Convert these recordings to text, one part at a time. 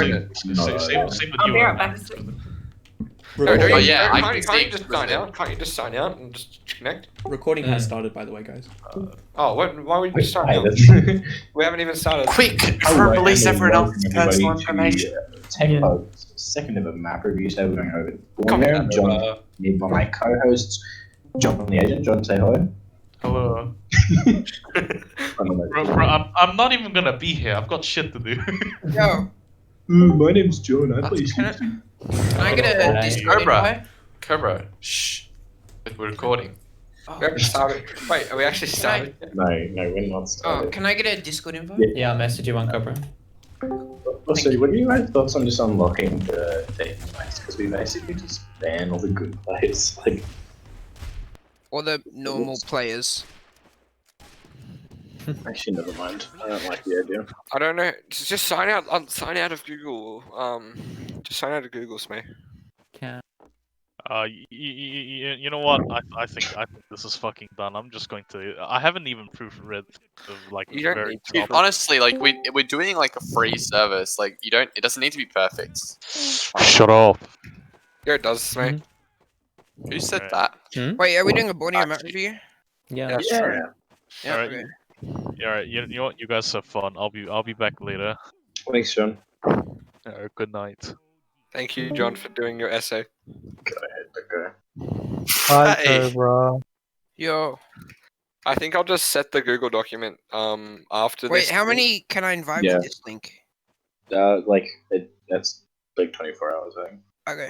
same with I'll you. be right back. Oh yeah, I Can't can you just sign out? Can't you just sign out and just connect? Recording has started, by the way, guys. Oh, why would you start out? We haven't even started. Quick, before I release everyone else's personal information. Second of a map review, so we're going over Come Borneo. on, John, need by my co-hosts, John the agent. John, say hello. Hello. Bro, I'm not even gonna be here. I've got shit to do. Yo, My name's John. I play can Sheepy. I get a Discord invite? Cobra, shh. We're recording. We haven't started. Wait, are we actually started? No, we're not Oh, started. can I get a Discord invite? Yeah, I'll message you one, Cobra. Also, what are you guys' thoughts on just unlocking the dating sites? Because we basically just ban all the good players. Like, Or the normal players? actually, never mind. I don't like the idea. I don't know. Just sign out. Sign out of Google. Just sign out of Google, Smae. You know what? I think this is fucking done. I'm just going to. I haven't even proofread of like You don't very need to. top. Honestly, like we're doing like a free service. Like it doesn't need to be perfect. Shut up. Yeah, it does, Smae. Who said Right. that? Wait, are we doing a Borneo map review? Yeah. Yeah. Yeah, Alright. okay. Yeah, alright. You know what? You guys have fun. I'll be back later. Thanks, John. Good night. Thank you, John, for doing your essay. Go ahead. Okay. Hi, Cobra. Yo, I think I'll just set the Google document after wait, this. how many can I invite Yeah. with this link? That's like 24 hours, I think. Okay.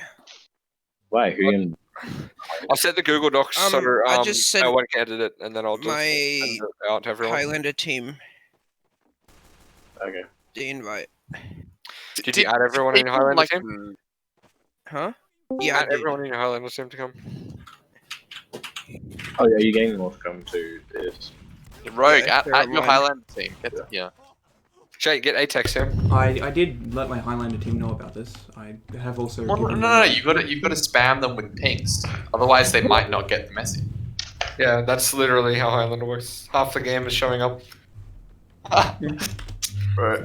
Why? Who you? I'll set the Google Docs so I just sent no one can edit it, and then I'll just my send it out to everyone. Highlander team Okay. the invite. Did you add everyone in your People, Highlander like, team? Huh? Yeah, I Add did. everyone in your Highlander team to come. Oh yeah, you're getting more to come to this. Rogue, Yeah, at they're your mine. Highlander team. Get yeah. Jay, get Atex here. I did let my Highlander team know about this. I have also. Well, given no, them- you've got to spam them with pings. Otherwise, they might not get the message. Yeah, that's literally how Highlander works. Half the game is showing up. Right.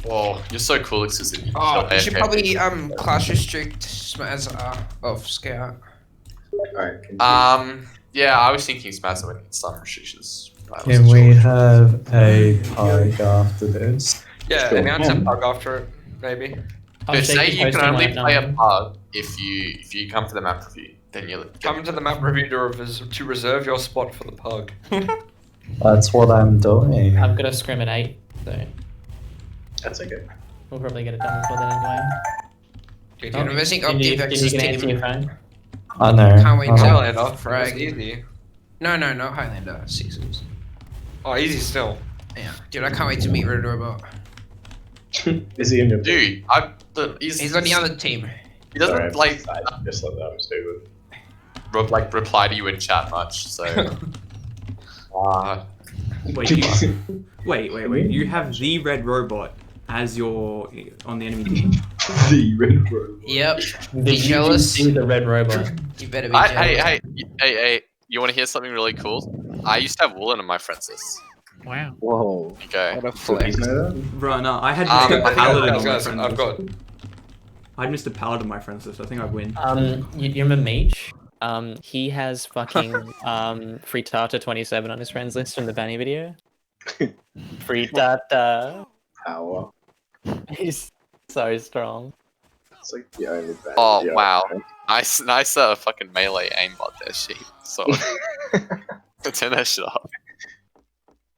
Whoa, you're so cool, Exquisit. Oh, you should probably class restrict Smaz off Scout. Alright. Yeah, I was thinking Smash would need some restrictions. I Can wasn't we sure. have a pug after this? Yeah, Sure. announce a bug after it, maybe. But say you can only play a pug if you come to the map review. Then you Come to the map review to reserve your spot for the pug. That's what I'm doing. I've got to discriminate, so That's okay. we'll probably get it done before then anyway. Did I'm missing up the Vex's get into your team. phone? I know. Can't wait I to- know. Highlander, Frag. it's easy. No, not Highlander. Sixes. Oh, easy still. Yeah, dude, I can't wait to meet Red Robot. Is he in your Dude, He's on the other team. He doesn't Sorry, like I just let that stupid. reply to you in chat much. So Wait, wait. You have the red robot as your on the enemy team. The red road. Yep. Be jealous. See the red robot. You better be jealous. hey, you want to hear something really cool? I used to have Woolen on my friends list. Wow. Whoa. Okay. What a Do flex. these know that? Bro, no, I had I Mr. think Paladin on my Guys, friends I've list. got. I had Mr. Paladin on my friends list. I think I'd win. You remember Meech? He has fucking Frittata 27 on his friends list from the Banny video. Frittata. Power. He's so strong. It's like the only bad Oh video wow, I've had. nice fucking melee aimbot there, Sheep. So turn that shit up.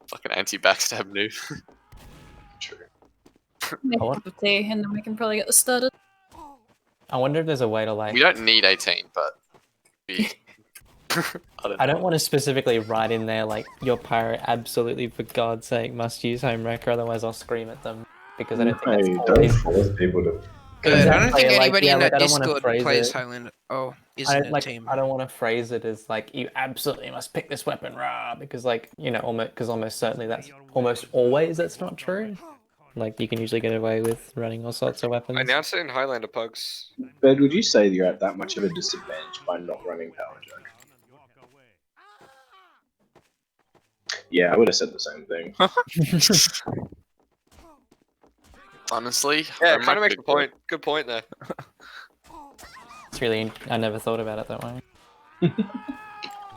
Fucking anti-backstab noob. True. Make a cup of tea and then we can probably get this started. I wonder if there's a way to like. We don't need 18, but I don't want to specifically write in there like your pirate absolutely for God's sake must use home wrecker, otherwise I'll scream at them because I don't think Hey, that's don't always. force people to. Good. I don't think Like, anybody yeah, in like, that I don't wanna Discord phrase plays it. Highlander. Oh, I isn't don't, it like, team? I don't want to phrase it as like you absolutely must pick this weapon, rah, because like you know, almost certainly that's almost always that's not true. Like you can usually get away with running all sorts of weapons. Announce it in Highlander pugs. But would you say you're at that much of a disadvantage by not running power jack? Yeah, I would have said the same thing. Honestly, Yeah, I it kind might of makes be a point. Good point there. It's really, I never thought about it that way.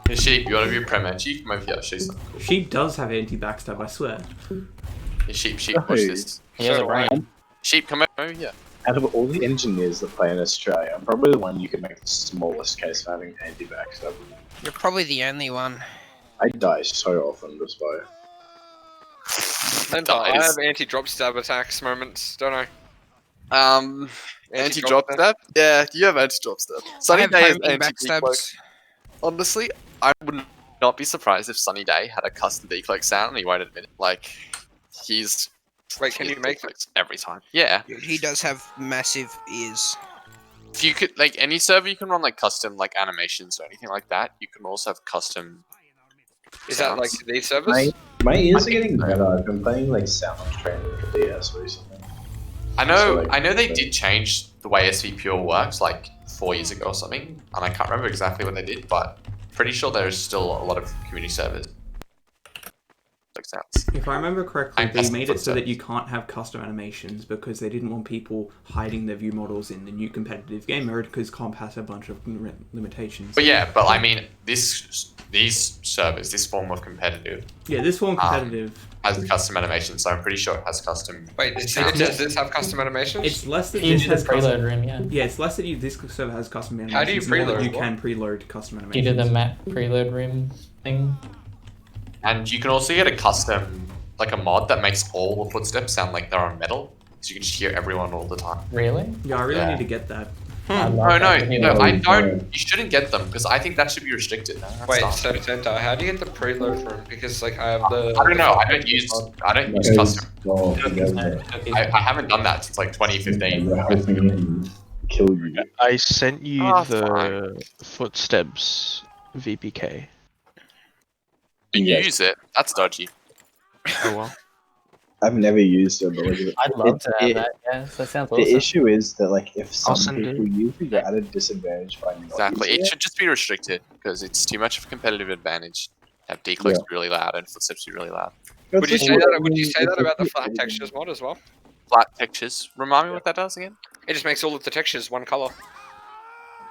Hey, Sheep, you want to be Prem Angie? Come over here, show you something cool. Sheep does have anti-backstab, I swear. Hey, Sheep, watch this. He has So a do I. brain. Sheep, come over here. Out of all the engineers that play in Australia, I'm probably the one you could make the smallest case for having anti-backstab. You're probably the only one. I die so often despite. Sentar, I have anti-drop stab attacks moments, don't I? Anti-drop stab? Yeah, you have anti-drop stab. Sunny have Day is homing anti-decloak. backstabs. Honestly, I would not be surprised if Sunny Day had a custom decloak sound and he won't admit it. Like, he's... Wait, can you make it? Every time. Yeah. Dude, he does have massive ears. If you could, like, any server you can run, like, custom, like, animations or anything like that. You can also have custom... Is that like sounds. these servers? My ears are getting better. I've been playing like sound training for DS recently. I know, So, like, they did change the way SV Pure works, like 4 years ago or something, and I can't remember exactly what they did, but pretty sure there's still a lot of community servers. Like sounds. If I remember correctly, And they custom made it so footsteps. that you can't have custom animations because they didn't want people hiding their view models in the new competitive game mode because comp has a bunch of limitations. But yeah, but I mean, these servers, this form of competitive, Yeah, this form competitive. has custom animation, so I'm pretty sure it has custom. Wait, does this have custom animations? It's less that You this do the has preload custom. room, yeah. Yeah, it's less that this server has custom animations. How do you more that preload? You can preload custom You animations. do the map preload room thing. And you can also get a custom, like a mod that makes all the footsteps sound like they're on metal, so you can just hear everyone all the time. Really? Yeah, I really Yeah. need to get that. I love No, that. I don't. You shouldn't get them because I think that should be restricted. That's Wait, not- so Sentar, how do you get the preload room? Because like I have the. I don't know. I don't use custom. Oh, I haven't done that since like 2015. Kill you. I sent you Oh, the footsteps VPK. You Yes. use it. That's dodgy. Oh well. I've never used it, but I'd love to have that, yes. That sounds the awesome. issue is that like if some send it. people use it, you're at a disadvantage by not Exactly. using It should just be restricted because it's too much of a competitive advantage. Have decloaks be really loud and footsteps be really loud. it. Would you say that? Would you say that about the flat textures mod as well? Flat textures. Remind me what that does again? It just makes all of the textures one color.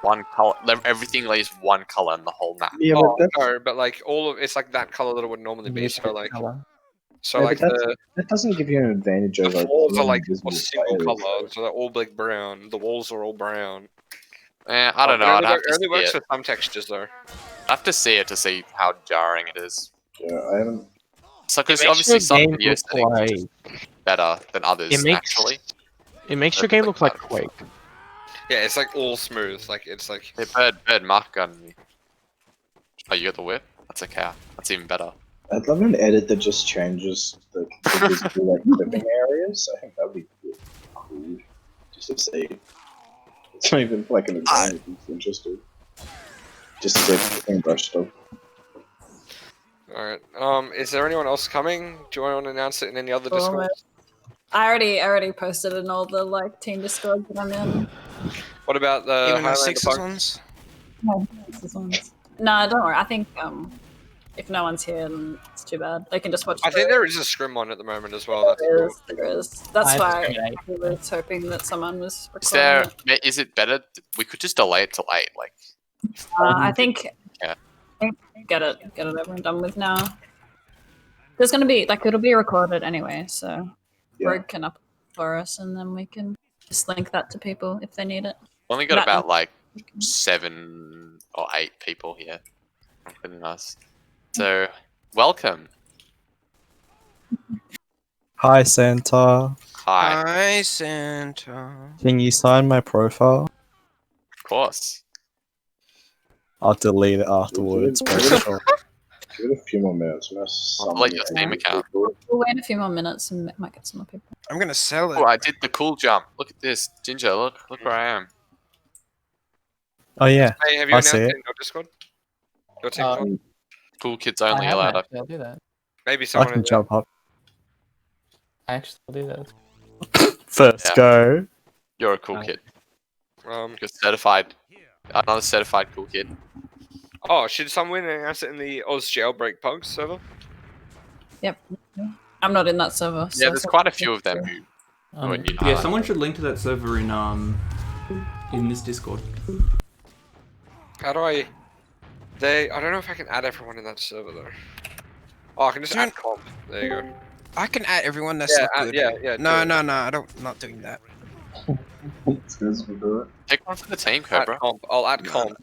One color. Everything lays one color in the whole map. Yeah, Oh but that's, no, but like all of it's like that color that it would normally be. So like, Colour. so yeah, like but the that doesn't give you an advantage over. floors are like a invisible single players, color, so they're all like brown. The walls are all brown. I don't know. It I'd have it to only see works it. for some textures though. I have to see it to see how jarring it is. Yeah, I haven't. So, because It makes obviously your some game video look settings are like just better than others. it makes Actually, it makes your game look like Quake. Yeah, it's like all smooth. Like it's like hey, bird, mark gun me. Oh, you got the whip? That's a cow. That's even better. I'd love an edit that just changes the visible like living areas. I think that'd be really cool. Just to see. It's not even like an advantage. It's interesting. Just to get everything brushed up. alright. Is there anyone else coming? Do you want to announce it in any other Discord? Almost. I already posted in all the like team Discord that I'm in. What about the Even the Highlander sixes punk? ones. No, this one's- No, don't worry. I think if no one's here, then it's too bad. They can just watch. I think there is a scrim on at the moment as well. That's there cool. is. There is. That's I why discriminate. I was hoping that someone was Is recording there? it. Is it better? We could just delay it till 8. Like, I think. Yeah. I think get it over and done with now. There's gonna be like it'll be recorded anyway, so Yeah. Rogue can up for us, and then we can just link that to people if they need it. only got That- about like 7 or 8 people here, including us. So, welcome. Hi, Santa. Hi. Hi, Santa. Can you sign my profile? Of course. I'll delete it afterwards. but sure. Give it a few more minutes. I'm gonna I'll delete your Steam account. We'll wait a few more minutes and might get some more people. I'm gonna sell it. Oh, I did the cool jump. Look at this, Ginger. Look where I am. Oh yeah, Hey, have you I announced see it it. in your Discord? Your TikTok? Cool kids I only haven't allowed. actually, I'll do that. Maybe I someone can in there. jump up. I actually will do that. First Yeah. go. You're a cool kid. Um. You're certified. Another certified cool kid. Oh, should someone announce it in the Oz Jailbreak Pugs server? Yep. I'm not in that server. Yeah, so there's quite a few of them who are new. to Yeah, Highlander. someone should link to that server in this Discord. How do I? I don't know if I can add everyone in that server though. Oh, I can just add comp. There you go. I can add everyone. That's not good. Yeah. No, do no, it. no. I don't. Not doing that. Take one for the team, Add Cobra. comp. I'll add comp.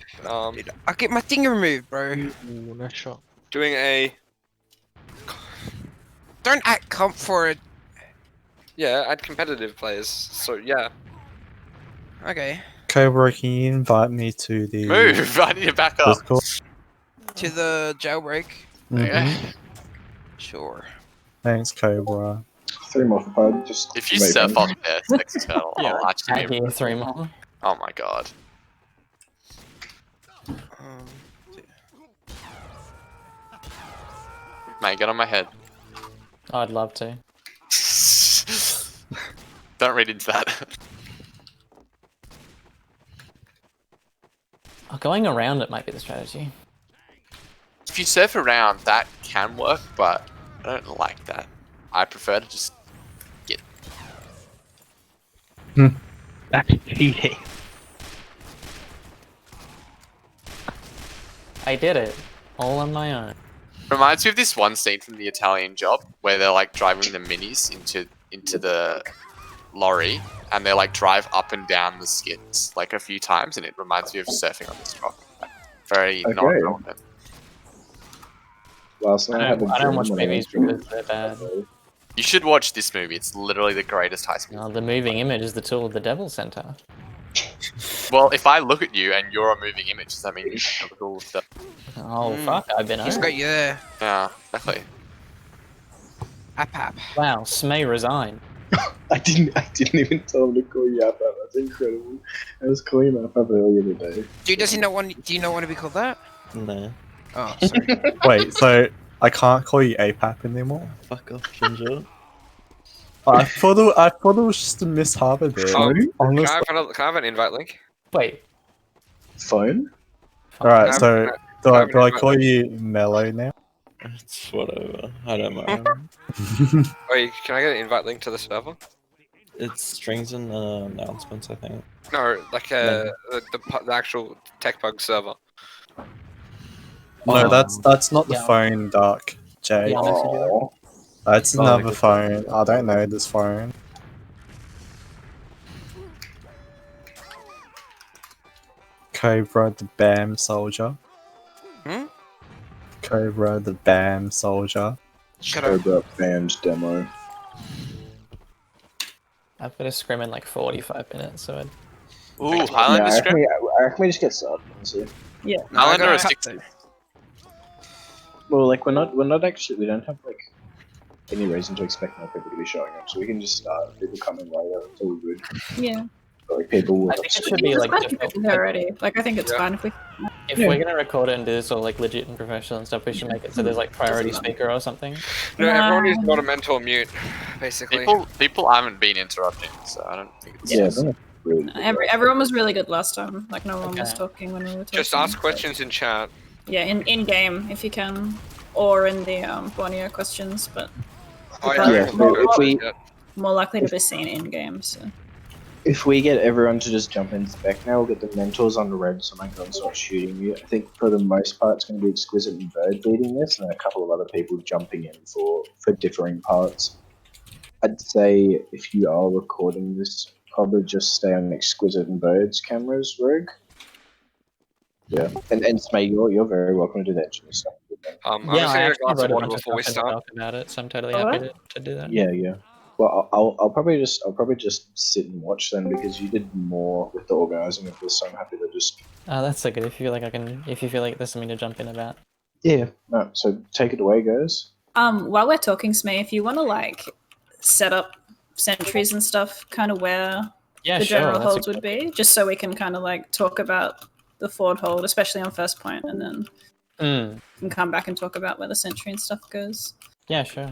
Dude, I'll get my thing removed, bro. Ooh, nice shot. Doing a Don't add comp for it. add competitive players. So yeah. Okay. Cobra, can you invite me to the Move! I need to back up. Discord? To the jailbreak. Okay. Sure. Thanks, Cobra. 3 more for pod. Just If you wait surf for on me. there, Sexy Turtle, I'll actually be. Aggie, 3 more. Oh my god. Mate, get on my head. I'd love to. Don't read into that. Oh, going around it might be the strategy. If you surf around, that can work, but I don't like that. I prefer to just get. That's cheating. I did it. All on my own. Reminds me of this one scene from the Italian Job where they're like driving the minis into the lorry and they like drive up and down the skids like a few times, and it reminds me of surfing on this rock. Like, very Okay. non-relevant. Last night I had a I don't dream watch when I movies was because they're bad. You should watch this movie. It's literally the greatest heist movie. No, the moving image is the tool of the devil center. Well, if I look at you and you're a moving image, does that mean you have a cool stuff? Oh fuck, I've been He's owned. got you there. Yeah, exactly. App. Wow, Smae resigned. I didn't even tell him to call you up. That's incredible. I was calling him up earlier today. Dude, does he not want? Do you not want to be called that? No. Oh, sorry. Wait, so I can't call you APAP anymore? Fuck off, Ginger. I thought it was just a Miss Harbour there. Can Honestly. I have an invite link? Wait. Phone? Alright, Can so I have do I an call you Mellow now? It's whatever. I don't mind. Wait, can I get an invite link to the server? It's strings and announcements, I think. No, like the actual TechBug server. No, that's not the Yeah. phone, Dark Jay. Yeah, I'll message you that. Oh, That's Oh, another good. phone. I don't know this phone. Cobra the BAM soldier. Hmm? Cobra the BAM soldier. Shut up. Cobra band demo. I've got to scrim in like 45 minutes, so Ooh, Yeah, Highlander I reckon script. I reckon we just get started. Honestly. Yeah. Highlander I is got 60. Well, like we're not actually. We don't have like any reason to expect more people to be showing up, so we can just start. People coming later. It's all good. Yeah. But, like people will. I think it should be There's like quite a few default. people here already. Like I think it's Yeah. fine if we. If Yeah. we're gonna record it and do this all like legit and professional and stuff, we should make it so there's like priority speaker or something. No, Nah. everyone is not a mentor mute, basically. People haven't been interrupting, so I don't think it's. Yeah, I don't know. Really good. Everyone was really good last time. Like no one was Okay. talking when we were talking. Just ask but- questions in chat. Yeah, in game if you can, or in the Borneo questions, but Oh, Yeah, yeah, well, if we- more likely to be seen in game. So If we get everyone to just jump in spec now, we'll get the mentors on the red so my guns not shooting you. I think for the most part it's going to be Exquisit and Bird leading this, and then a couple of other people jumping in for differing parts. I'd say if you are recording this, probably just stay on Exquisit and Bird's cameras, Rogue. Yeah, and Smae, you're very welcome to do that stuff. I'm Yeah, just I gonna actually glass wrote of a water bunch of before we stuff in the start. doc about it, so I'm totally Oh, happy to do that. Yeah. Well, I'll probably just sit and watch then because you did more with the organising of this, so I'm happy to just. That's so good. If you feel like if you feel like there's something to jump in about. Yeah. No, so take it away, guys. while we're talking, Smae, if you want to like set up sentries and stuff, kind of where Yeah, the sure. general that's a holds would be, just so we can kind of like talk about the forward hold, especially on first point, and then Mm, we can come back and talk about where the sentry and stuff goes. yeah, sure.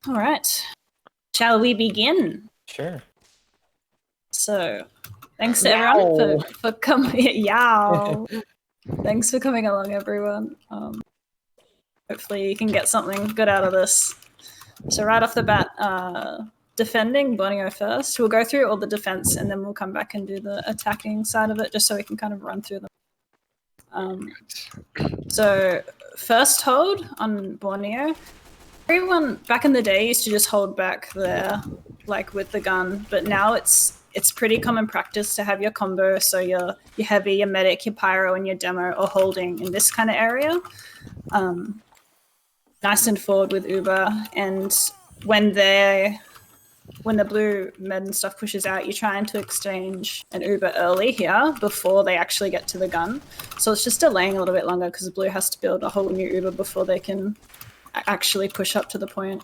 All right. Shall we begin? Sure. So, thanks to everyone for coming. Yow. Thanks for coming along, everyone. Hopefully you can get something good out of this. So right off the bat, defending Borneo first. We'll go through all the defense and then we'll come back and do the attacking side of it, just so we can kind of run through them. So first hold on Borneo. Everyone back in the day used to just hold back there, like with the gun, but now it's pretty common practice to have your combo, so your heavy, your medic, your pyro, and your demo all holding in this kind of area. Nice and forward with Uber, and when the blue med and stuff pushes out, you're trying to exchange an Uber early here before they actually get to the gun. So it's just delaying a little bit longer because the blue has to build a whole new Uber before they can actually push up to the point.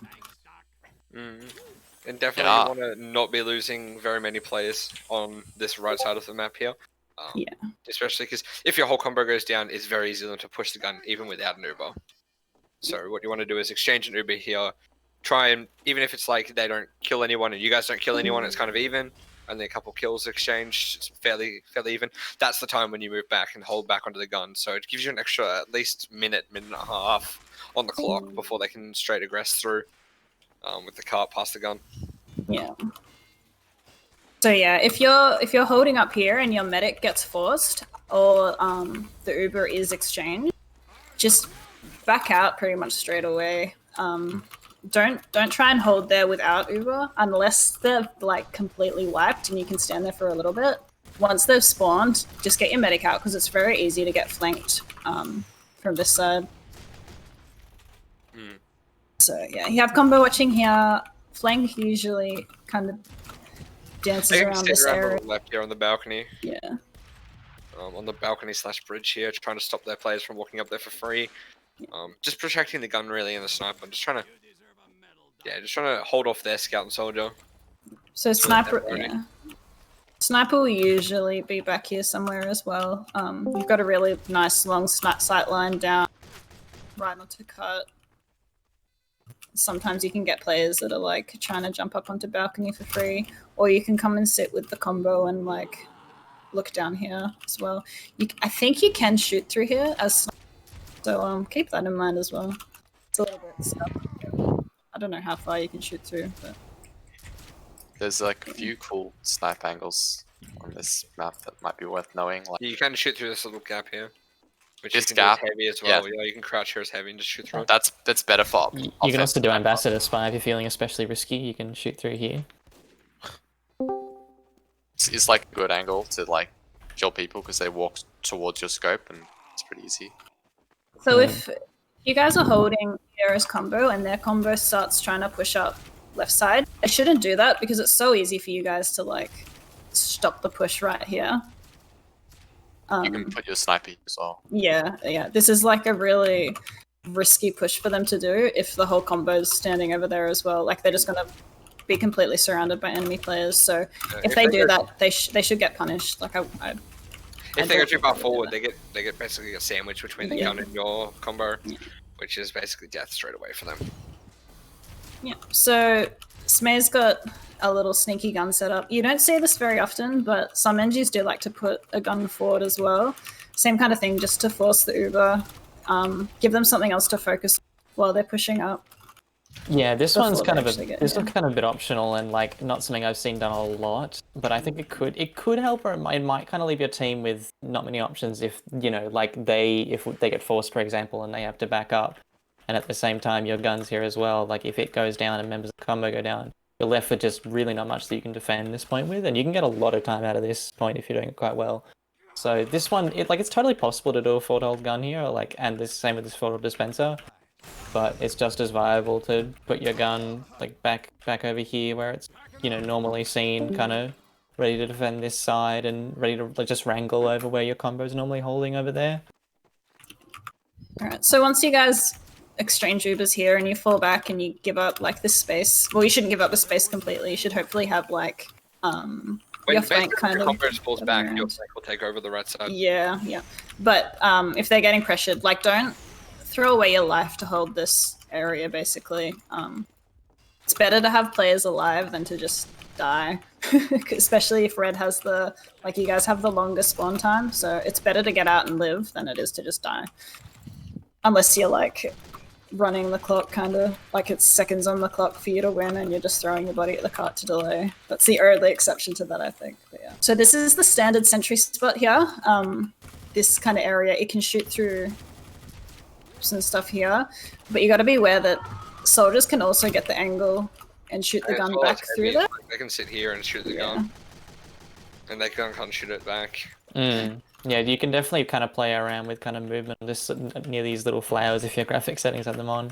And definitely you want to not be losing very many players on this right side of the map here. Especially because if your whole combo goes down, it's very easy to push the gun even without an Uber. So what you want to do is exchange an Uber here. Try and, even if it's like they don't kill anyone and you guys don't kill anyone, it's kind of even. Only a couple kills exchanged, it's fairly even. That's the time when you move back and hold back onto the gun. So it gives you an extra at least minute and a half on the clock before they can straight aggress through with the cart past the gun. Yeah. So yeah, if you're holding up here and your medic gets forced or the Uber is exchanged, just back out pretty much straight away. Don't try and hold there without Uber unless they're like completely wiped and you can stand there for a little bit. Once they've spawned, just get your medic out because it's very easy to get flanked from this side. So yeah, you have combo watching here. Flank usually kind of dances around this area. Left here on the balcony. Yeah. On the balcony / bridge here, trying to stop their players from walking up there for free. Just protecting the gun really and the sniper. Just trying to hold off their scout and soldier. So sniper will usually be back here somewhere as well. You've got a really nice long sight line down right onto cut. Sometimes you can get players that are like trying to jump up onto balcony for free, or you can come and sit with the combo and like look down here as well. I think you can shoot through here as so keep that in mind as well. It's a little bit stuck. I don't know how far you can shoot through, but there's like a few cool snipe angles on this map that might be worth knowing. Like you can shoot through this little gap here. Which this you can gap, do as heavy as well. Yeah, you can crouch here as heavy and just shoot through it. That's better for. You can also do Ambassador Spy if you're feeling especially risky. You can shoot through here. It's like a good angle to like kill people because they walk towards your scope and it's pretty easy. So if you guys are holding Era's combo and their combo starts trying to push up left side, I shouldn't do that because it's so easy for you guys to like stop the push right here. You can put your sniper as well. Yeah. This is like a really risky push for them to do if the whole combo's standing over there as well. Like they're just gonna be completely surrounded by enemy players. So if they do that, they should get punished. Like if they go too far forward, they get basically a sandwich between the gun and your combo, which is basically death straight away for them. Yeah. So Smae's got a little sneaky gun setup. You don't see this very often, but some engis do like to put a gun forward as well. Same kind of thing, just to force the Uber, give them something else to focus while they're pushing up. Yeah, this one's kind of a bit optional and like not something I've seen done a lot, but I think it could help, or it might kind of leave your team with not many options if like if they get forced, for example, and they have to back up, and at the same time your gun's here as well. Like if it goes down and members of the combo go down, you're left with just really not much that you can defend this point with, and you can get a lot of time out of this point if you're doing it quite well. So this one, it's totally possible to do a forward gun here, and the same with this forward dispenser, but it's just as viable to put your gun back over here where it's normally seen, kind of ready to defend this side and ready to just wrangle over where your combo's normally holding over there. All right. So once you guys exchange Ubers here and you fall back and you give up this space. Well, you shouldn't give up the space completely. You should hopefully have your flank kind of. When your falls back, your flank will take over the right side. Yeah. But if they're getting pressured, don't throw away your life to hold this area. Basically, it's better to have players alive than to just die. Especially if red has the, like, you guys have the longest spawn time, so it's better to get out and live than it is to just die. Unless you're like running the clock, kind of like it's seconds on the clock for you to win and you're just throwing your body at the cart to delay. That's the only exception to that, I think. But yeah. So this is the standard sentry spot here. This kind of area, it can shoot through some stuff here, but you got to be aware that soldiers can also get the angle and shoot the gun back through there. They can sit here and shoot the gun, and they can't shoot it back. Yeah, you can definitely kind of play around with kind of movement this near these little flowers if your graphic settings have them on.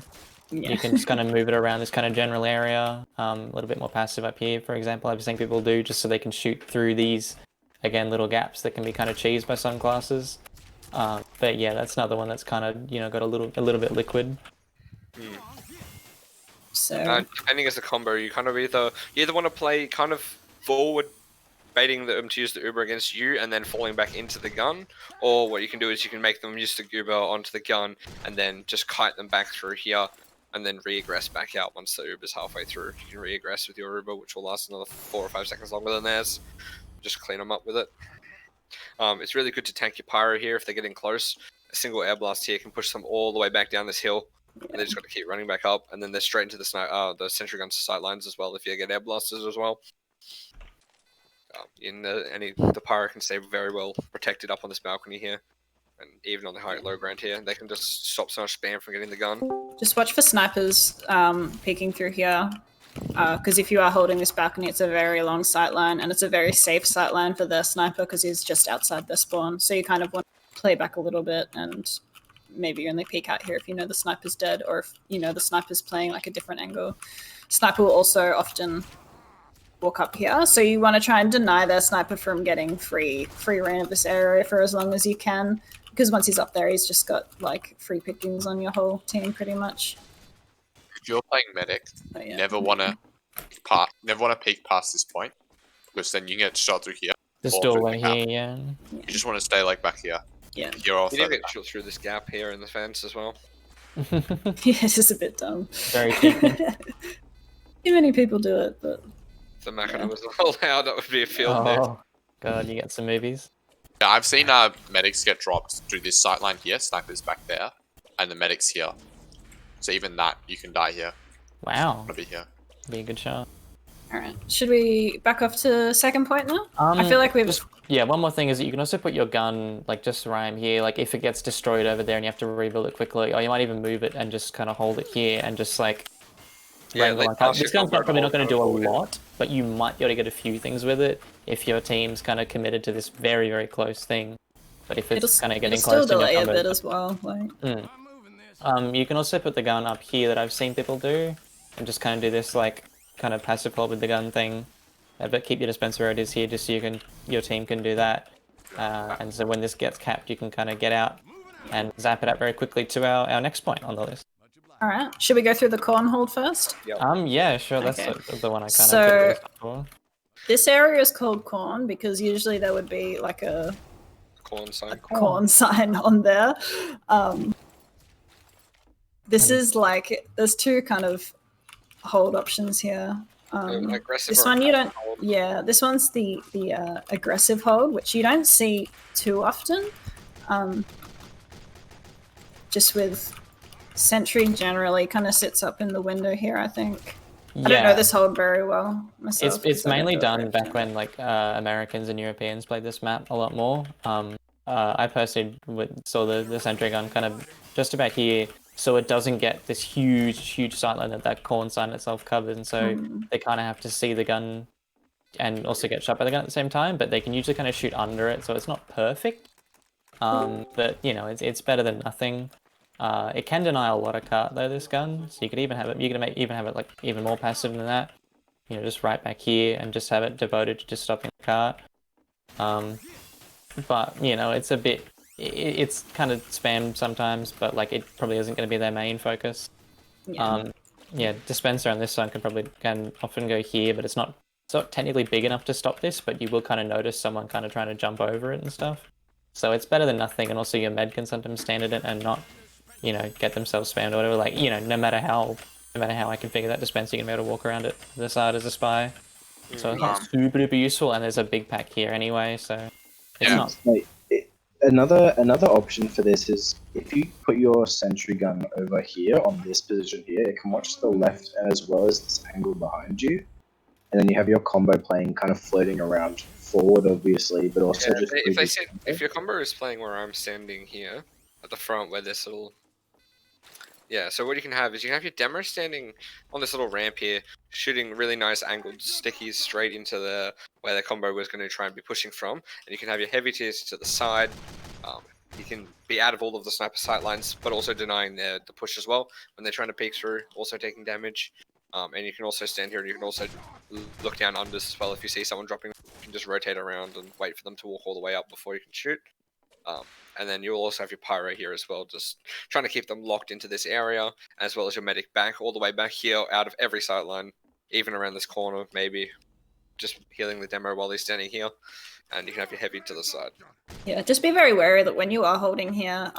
Yeah. You can just kind of move it around this kind of general area. A little bit more passive up here, for example. I've seen people do just so they can shoot through these, again, little gaps that can be kind of cheesed by some classes. But yeah, that's another one that's kind of, you know, got a little bit liquid. So depending as a combo, you kind of either want to play kind of forward, baiting them to use the Uber against you and then falling back into the gun, or what you can do is you can make them use the Uber onto the gun and then just kite them back through here and then re-aggress back out once the Uber's halfway through. You can re-aggress with your Uber, which will last another 4 or 5 seconds longer than theirs. Just clean them up with it. It's really good to tank your pyro here if they're getting close. A single air blast here can push them all the way back down this hill. And they just got to keep running back up, and then they're straight into the sentry gun's sight lines as well if you get air blasters as well. The pyro can stay very well protected up on this balcony here, and even on the low ground here, they can just stop so much spam from getting the gun. just watch for snipers peeking through here, because if you are holding this balcony, it's a very long sight line, and it's a very safe sight line for the sniper because he's just outside the spawn. So you kind of want to play back a little bit and maybe only peek out here if you know the sniper's dead, or if you know the sniper's playing like a different angle. Sniper will also often walk up here, so you want to try and deny their sniper from getting free reign of this area for as long as you can, because once he's up there, he's just got like free pickings on your whole team pretty much. If you're playing medic, yeah. never want to peek past this point, because then you get shot through here. Just doorway here, yeah. You just want to stay like back here. Yeah. You're off. You do get shot through this gap here in the fence as well. Yeah, it's just a bit dumb. Very cheeky. Too many people do it, but If the Machina was allowed, that would be a field day. Oh, God, you get some movies. Yeah, I've seen medics get dropped through this sight line here, snipers back there, and the medics here. So even that, you can die here. Wow. Want to be here. Be a good shot. Alright, should we back off to second point now? I feel like we've... Yeah, one more thing is that you can also put your gun, like, just around here, like, if it gets destroyed over there and you have to rebuild it quickly, or you might even move it and just kind of hold it here and just, like, Yeah, like this gun's probably not going to do a lot, but you might be able to get a few things with it if your team's kind of committed to this very, very close thing. But if it's kind of getting close to still delay a bit as well. Like... You can also put the gun up here that I've seen people do, and just kind of do this, like, kind of passive hold with the gun thing. But keep your dispenser where it is here, just so your team can do that. And so when this gets capped, you can kind of get out and zap it up very quickly to our next point on the list. All right, should we go through the corn hold first? Yeah, sure. That's Okay. the one I kind of So for. this area is called corn because usually there would be like a corn sign, corn sign on there. This is like there's two kind of hold options here. This one you don't. Yeah, this one's the aggressive hold, which you don't see too often. Just with sentry generally kind of sits up in the window here, I think. I don't know this hold very well myself. It's mainly done back when like Americans and Europeans played this map a lot more. I personally saw the sentry gun kind of just about here, so it doesn't get this huge sightline that corn sign itself covers, and so they kind of have to see the gun and also get shot by the gun at the same time, but they can usually kind of shoot under it, so it's not perfect. But you know, it's better than nothing. It can deny a lot of cart though, this gun, so you could even have it. You could even have it like even more passive than that. You know, just right back here and just have it devoted to just stopping the cart. But you know, it's a bit. It's kind of spammed sometimes, but like it probably isn't going to be their main focus. Yeah, dispenser on this one can often go here, but it's not technically big enough to stop this. But you will kind of notice someone kind of trying to jump over it and stuff. So it's better than nothing, and also your med can sometimes stand in it and not, you know, get themselves spammed or whatever. Like, you know, no matter how I configure that dispenser, you can be able to walk around it to the side as a spy. So it's not super duper useful, and there's a big pack here anyway, so it's not. Like, another option for this is if you put your sentry gun over here on this position here, it can watch to the left as well as this angle behind you, and then you have your combo playing kind of floating around forward, obviously, but also just if your combo is playing where I'm standing here at the front, where this little so what you can have is you can have your demo standing on this little ramp here, shooting really nice angled stickies straight into where the combo was going to try and be pushing from, and you can have your heavy tiers to the side. You can be out of all of the sniper sight lines, but also denying the push as well when they're trying to peek through, also taking damage. And you can also stand here and you can also look down unders as well. If you see someone dropping, you can just rotate around and wait for them to walk all the way up before you can shoot. And then you'll also have your pyro here as well, just trying to keep them locked into this area, as well as your medic back all the way back here, out of every sight line, even around this corner, maybe just healing the demo while he's standing here. And you can have your heavy to the side. Yeah, just be very wary that when you are holding here,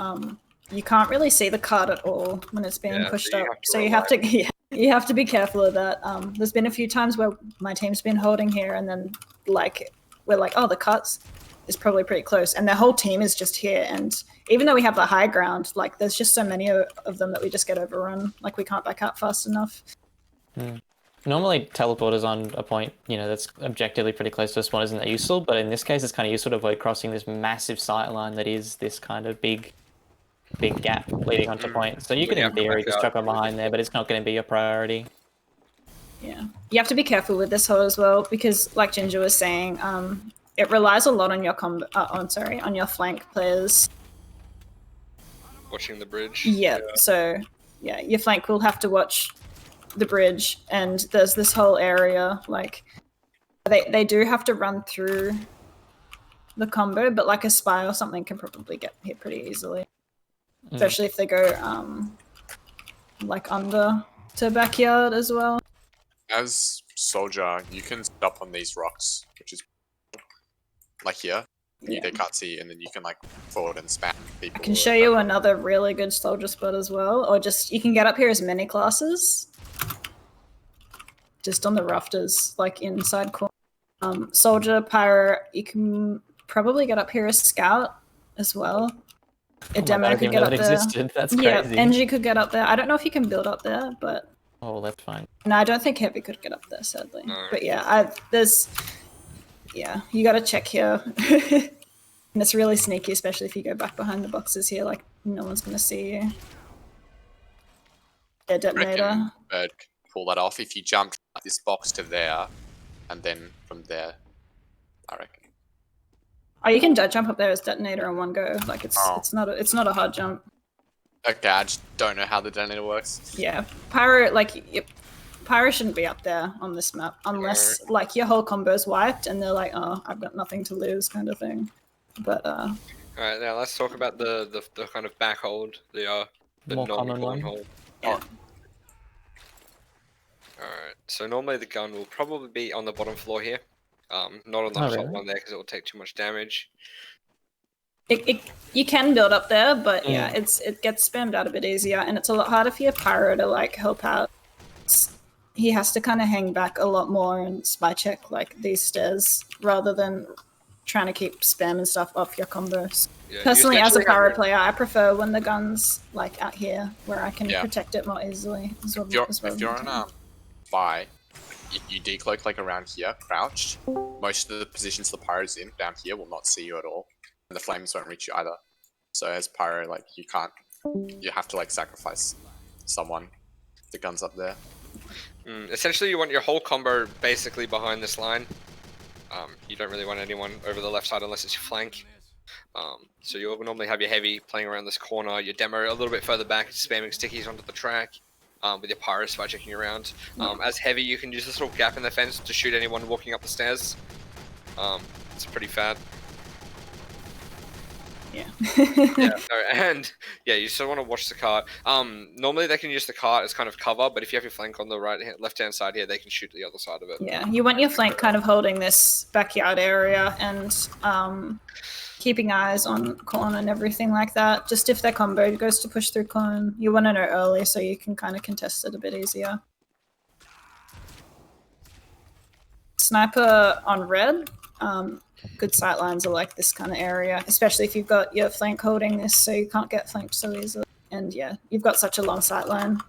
you can't really see the card at all when it's being pushed up. So you have to you have to be careful of that. There's been a few times where my team's been holding here, and then we're like, oh, the cuts is probably pretty close, and their whole team is just here. And even though we have the high ground, like there's just so many of them that we just get overrun. Like we can't back out fast enough. Normally, teleporters on a point, that's objectively pretty close to a spawn isn't that useful, but in this case, it's kind of useful to avoid crossing this massive sight line that is this kind of big gap leading onto point. So you could, in theory, just chuck them behind there, but it's not going to be a priority. Yeah, you have to be careful with this hole as well, because like Ginger was saying, it relies a lot on your on your flank players. Watching the bridge. Yeah. So yeah, your flank will have to watch the bridge, and there's this whole area, like they do have to run through the combo, but like a spy or something can probably get hit pretty easily, especially if they go like under to backyard as well. As soldier, you can stop on these rocks, which is like here. They can't see, and then you can like forward and spam people. I can show you another really good soldier spot as well, or just you can get up here as many classes. Just on the rafters, like inside corner. Soldier, pyro, you can probably get up here as scout as well. A demo could get up there. That's crazy. Yeah, engi could get up there. I don't know if you can build up there, but oh, that's fine. No, I don't think heavy could get up there, sadly. But yeah, you got to check here. And it's really sneaky, especially if you go back behind the boxes here. Like no one's gonna see you. Yeah, detonator. Bird can pull that off if you jump this box to there, and then from there, I reckon. Oh, you can jump up there as detonator in one go. Like it's not a hard jump. Okay, I just don't know how the detonator works. Yeah, pyro pyro shouldn't be up there on this map unless like your whole combo's wiped and they're like, oh, I've got nothing to lose kind of thing. But all right, now let's talk about the kind of back hold, the more common one. Hold. Yeah. Alright, so normally the gun will probably be on the bottom floor here. Not on the top one there because it will take too much damage. You can build up there, but yeah, it gets spammed out a bit easier, and it's a lot harder for your pyro to like help out. He has to kind of hang back a lot more and spy check like these stairs rather than trying to keep spam and stuff off your combos. Yeah, personally, as a pyro player, I prefer when the gun's like out here where I can protect it more easily. If you're on a spy, you decloak like around here, crouched. Most of the positions the pyro's in down here will not see you at all, and the flames won't reach you either. So as pyro, like you have to like sacrifice someone. The gun's up there. Essentially, you want your whole combo basically behind this line. You don't really want anyone over the left side unless it's your flank. So you'll normally have your heavy playing around this corner, your demo a little bit further back, spamming stickies onto the track, with your pyro spy checking around. As heavy, you can use this little gap in the fence to shoot anyone walking up the stairs. It's pretty fat. You still want to watch the cart. Normally they can use the cart as kind of cover, but if you have your flank on the left hand side here, they can shoot the other side of it. Yeah, you want your flank kind of holding this backyard area and keeping eyes on corn and everything like that. Just if their combo goes to push through corn, you want to know early so you can kind of contest it a bit easier. sniper on red, good sight lines are like this kind of area, especially if you've got your flank holding this, so you can't get flanked so easily. And yeah, you've got such a long sight line.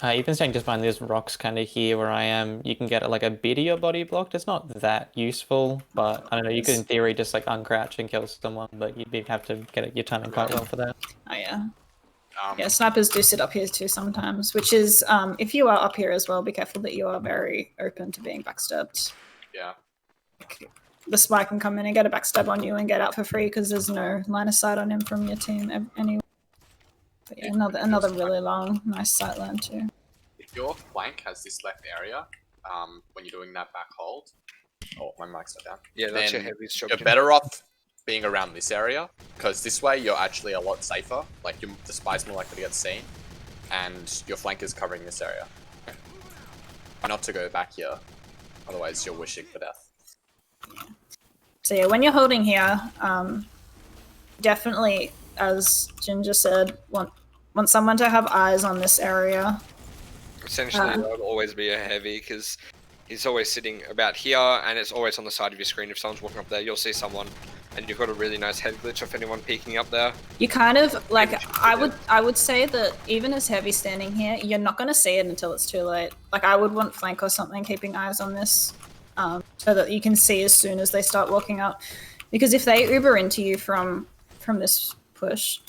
You can stand just behind these rocks kind of here where I am. You can get like a bit of your body blocked. It's not that useful, but I don't know, you could in theory just like uncrouch and kill someone, but you'd have to get your timing quite well for that. Oh yeah. Yeah, snipers do sit up here too sometimes, which is, if you are up here as well, be careful that you are very open to being backstabbed. Yeah. The spy can come in and get a backstab on you and get out for free because there's no line of sight on him from your team anyway. But yeah, another really long, nice sight line too. If your flank has this left area, when you're doing that back hold, oh, my mic's not down. Yeah, that's your then heavy job. you're better off being around this area, because this way you're actually a lot safer. Like, the spy's more likely to get seen, and your flank is covering this area. Not to go back here, otherwise you're wishing for death. So yeah, when you're holding here, definitely, as Ginger said, want someone to have eyes on this area. Essentially, that'll always be a heavy, because he's always sitting about here, and it's always on the side of your screen. If someone's walking up there, you'll see someone, and you've got a really nice head glitch of anyone peeking up there. You kind of, like, I would say that even as heavy standing here, you're not going to see it until it's too late. Like, I would want flank or something keeping eyes on this, so that you can see as soon as they start walking up. Because if they Uber into you from this push,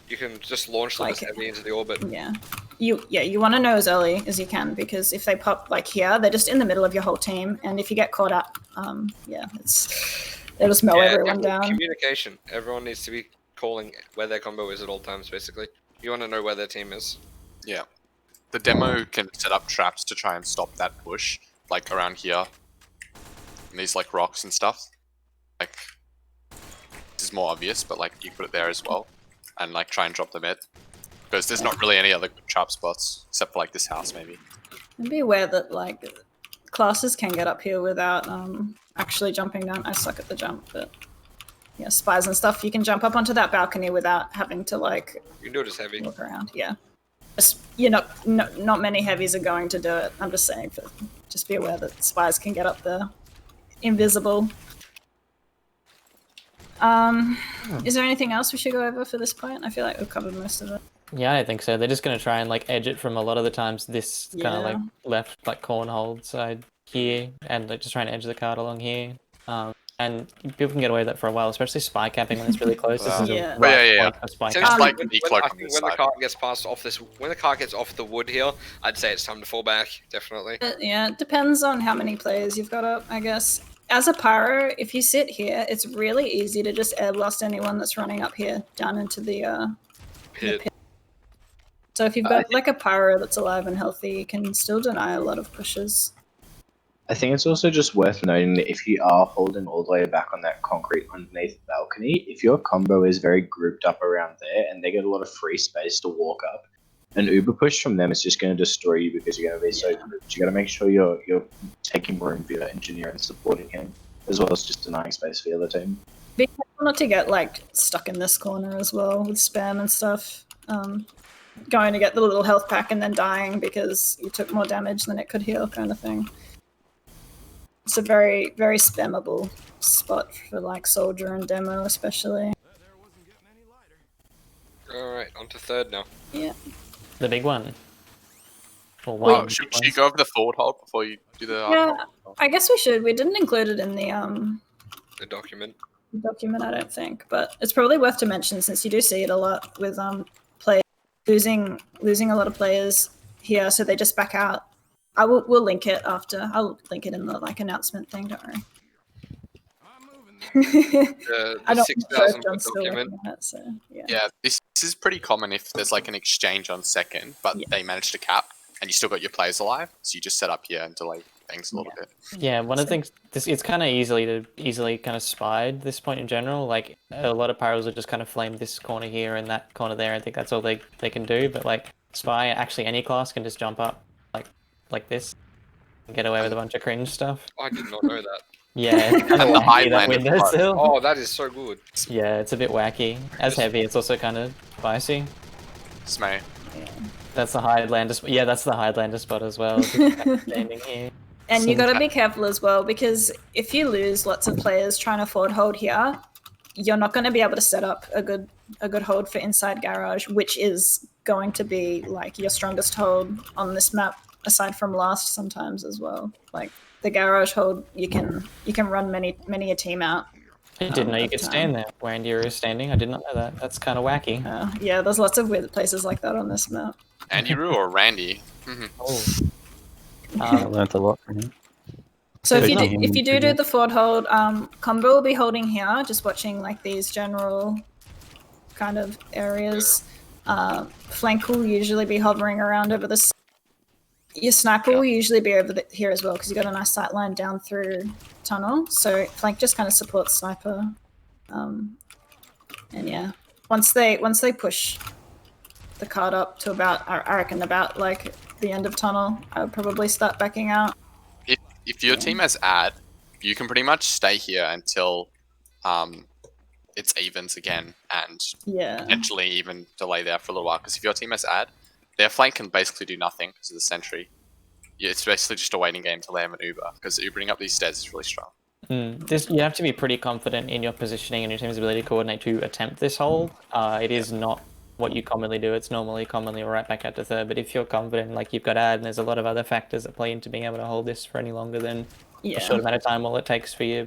You can just launch them as heavy into the orbit. Yeah. You want to know as early as you can, because if they pop like here, they're just in the middle of your whole team, and if you get caught up, yeah, they'll just mow everyone down. Communication. Everyone needs to be calling where their combo is at all times, basically. You want to know where their team is. Yeah. The demo can set up traps to try and stop that push, like around here. And these like rocks and stuff. Like, this is more obvious, but like you put it there as well. And like try and drop the mid. Because there's not really any other good trap spots, except for like this house maybe. And be aware that like classes can get up here without actually jumping down. I suck at the jump, but yeah, spies and stuff, you can jump up onto that balcony without having to like you can do it as heavy. Look around, yeah. Not many heavies are going to do it. I'm just saying, just be aware that spies can get up there invisible. Is there anything else we should go over for this point? I feel like we've covered most of it. Yeah, I think so. They're just going to try and like edge it from a lot of the times this kind of like left like corn hold side here, and like just trying to edge the card along here. And people can get away with that for a while, especially spy capping when it's really close. This is a spy cap. Like when the card gets passed off this, when the card gets off the wood here, I'd say it's time to fall back. Definitely. Yeah, it depends on how many players you've got up, I guess. As a pyro, if you sit here, it's really easy to just air blast anyone that's running up here down into the pit. So if you've got like a pyro that's alive and healthy, you can still deny a lot of pushes. I think it's also just worth noting that if you are holding all the way back on that concrete underneath the balcony, if your combo is very grouped up around there and they get a lot of free space to walk up, an uber push from them is just going to destroy you because you're going to be so grouped. You got to make sure you're taking room for your engineer and supporting him, as well as just denying space for the other team. Be careful not to get like stuck in this corner as well with spam and stuff. Going to get the little health pack and then dying because you took more damage than it could heal, kind of thing. It's a very, very spammable spot for like soldier and demo especially. Alright, on to third now. Yeah. The big one. Well, should you go over the forward hold before you do the I guess we should. We didn't include it in the document. I don't think, but it's probably worth to mention since you do see it a lot with players losing a lot of players here, so they just back out. We'll link it after. I'll link it in the like announcement thing. Don't worry. The 6,000 document. So, yeah, this is pretty common if there's like an exchange on second, but they managed to cap, and you still got your players alive, so you just set up here and delay things a little bit. Yeah, one of the things, it's kind of easily kind of spied this point in general. Like a lot of pyros will just kind of flame this corner here and that corner there. I think that's all they can do. But like spy, actually any class can just jump up like this and get away with a bunch of cringe stuff. I did not know that. Yeah, it's kind of the Highlander still. Oh, that is so good. Yeah, it's a bit wacky. As heavy, it's also kind of spicy. Smae. That's the Highlander spot. Yeah, that's the Highlander spot as well. Just kind of standing here. And you got to be careful as well, because if you lose lots of players trying to forward hold here, you're not going to be able to set up a good hold for inside garage, which is going to be like your strongest hold on this map, aside from last sometimes as well. Like the garage hold, you can run many a team out. I didn't know you could stand there where India is standing. I did not know that. That's kind of wacky. Yeah, there's lots of weird places like that on this map. Andy Roo or Randy? I learned a lot from him. So if you do the forward hold, Combo will be holding here, just watching like these general kind of areas. Flank will usually be hovering around over this. Your sniper will usually be over here as well, because you've got a nice sight line down through tunnel. So flank just kind of supports sniper. And yeah, once they push the card up to about, I reckon about like the end of tunnel, I would probably start backing out. If your team has ad, you can pretty much stay here until it's evens again, and potentially even delay there for a little while. Because if your team has ad, their flank can basically do nothing because of the sentry. It's basically just a waiting game till they have an Uber, because Ubering up these stairs is really strong. You have to be pretty confident in your positioning and your team's ability to coordinate to attempt this hold. It is not what you commonly do. It's commonly right back out to third. But if you're confident, like you've got ad, and there's a lot of other factors that play into being able to hold this for any longer than a short amount of time, all it takes for your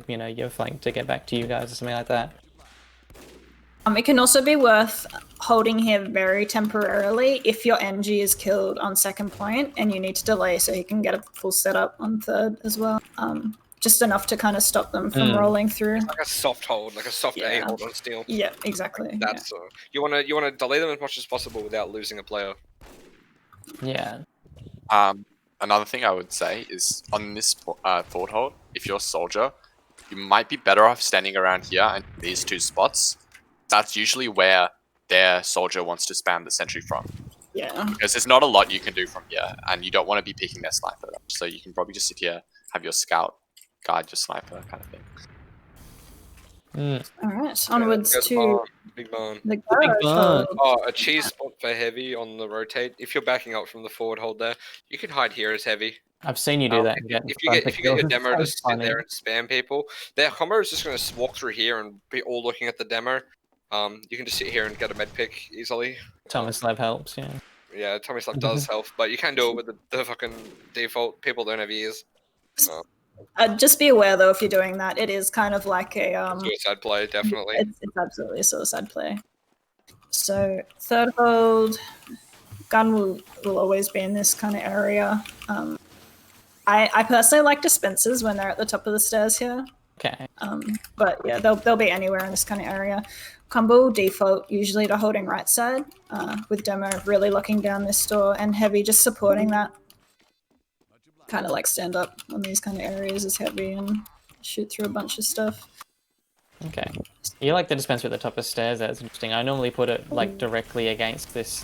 flank to get back to you guys or something like that. It can also be worth holding here very temporarily if your engi is killed on second point and you need to delay so you can get a full setup on third as well. Just enough to kind of stop them from rolling through. It's like a soft hold, like a soft A hold on steel. Yeah, exactly. That's you wanna delay them as much as possible without losing a player. Yeah. Another thing I would say is on this forward hold, if you're a soldier, you might be better off standing around here and these two spots. That's usually where their soldier wants to spam the sentry from. Yeah. Because there's not a lot you can do from here, and you don't want to be picking their sniper. So you can probably just sit here, have your scout guide your sniper, kind of thing. Alright, onwards to Big barn. the garage hold. Oh, a cheese spot for heavy on the rotate. If you're backing up from the forward hold there, you can hide here as heavy. I've seen you do that. If you get your demo to sit there and spam people, their combo is just going to walk through here and be all looking at the demo. You can just sit here and get a med pick easily. Tomislav helps, yeah. Yeah, Tomislav does help, but you can do it with the fucking default. People don't have ears. Just be aware though, if you're doing that, it is kind of like a suicide play, definitely. It's absolutely a suicide play. So third hold, gun will always be in this kind of area. I personally like dispensers when they're at the top of the stairs here. Okay. But yeah, they'll be anywhere in this kind of area. Combo will default usually to holding right side, with demo really locking down this door, and heavy just supporting that. Kind of like stand up on these kind of areas as heavy and shoot through a bunch of stuff. Okay. You like the dispenser at the top of stairs. That's interesting. I normally put it like directly against this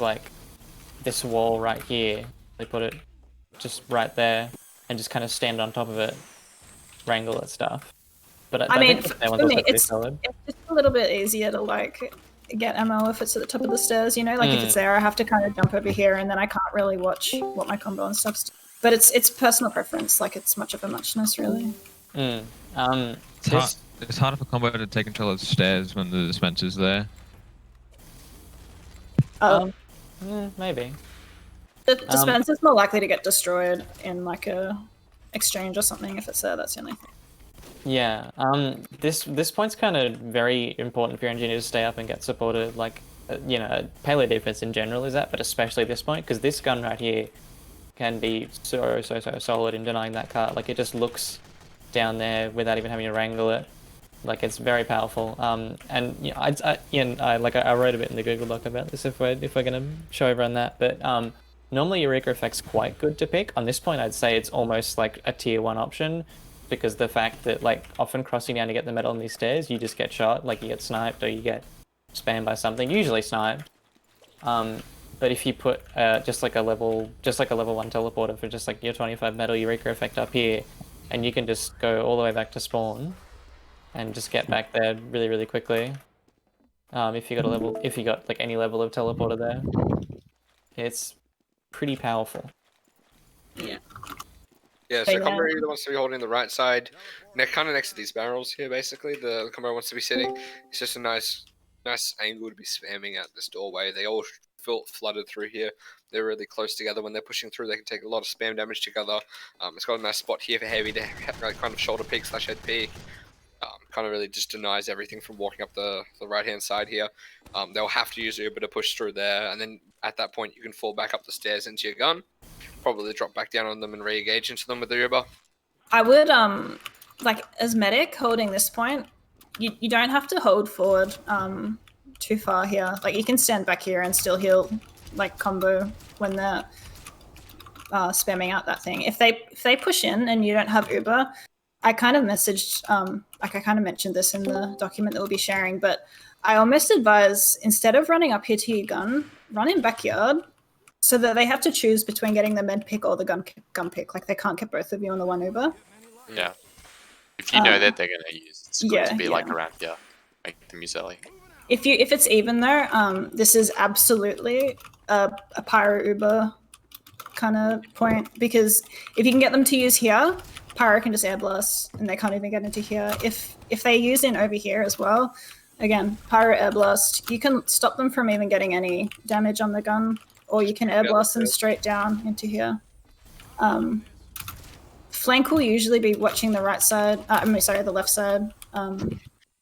this wall right here. They put it just right there and just kind of stand on top of it, wrangle at stuff. But I mean, for me, it's just a little bit easier to like get ammo if it's at the top of the stairs. You know, like if it's there, I have to kind of jump over here, and then I can't really watch what my combo and stuff's. But it's personal preference. Like it's much of a muchness, really. It's harder for combo to take control of the stairs when the dispenser's there. Maybe. The dispenser's more likely to get destroyed in like a exchange or something if it's there. That's the only thing. Yeah. This point's kind of very important for your engineer to stay up and get supported. Like, payload defense in general is that, but especially this point, because this gun right here can be so solid in denying that cart. Like it just looks down there without even having to wrangle it. Like it's very powerful. And I wrote a bit in the Google Doc about this if we're gonna show everyone that. But normally Eureka Effect's quite good to pick. On this point, I'd say it's almost like a tier 1 option, because the fact that like often crossing down to get the metal on these stairs, you just get shot. Like you get sniped or you get spammed by something. Usually sniped. But if you put just like a level 1 teleporter for just like your 25 metal Eureka Effect up here, and you can just go all the way back to spawn and just get back there really, really quickly. If you got like any level of teleporter there, it's pretty powerful. Yeah. Yeah, so But combo yeah. either wants to be holding the right side, kind of next to these barrels here, basically. The combo wants to be sitting. It's just a nice angle to be spamming at this doorway. They all feel flooded through here. They're really close together. When they're pushing through, they can take a lot of spam damage together. It's got a nice spot here for Heavy to like, kind of shoulder peek / head peek. Kind of really just denies everything from walking up the right-hand side here. They'll have to use Uber to push through there, and then at that point you can fall back up the stairs into your gun. Probably drop back down on them and re-engage into them with the Uber. I would, like, as medic, holding this point, you don't have to hold forward too far here. Like, you can stand back here and still heal, like, combo when they're spamming out that thing. If they push in and you don't have Uber, I kind of messaged, like I kind of mentioned this in the document that we'll be sharing, but I almost advise, instead of running up here to your gun, run in backyard so that they have to choose between getting the med pick or the gun pick. Like, they can't get both of you on the one Uber. Yeah. If you know that they're going to use, it's good to be like around here. Make them use early. If it's even though, this is absolutely a pyro Uber kind of point, because if you can get them to use here, pyro can just air blast and they can't even get into here. If they use in over here as well, again, pyro air blast, you can stop them from even getting any damage on the gun, or you can air blast them straight down into here. Flank will usually be watching the right side, the left side,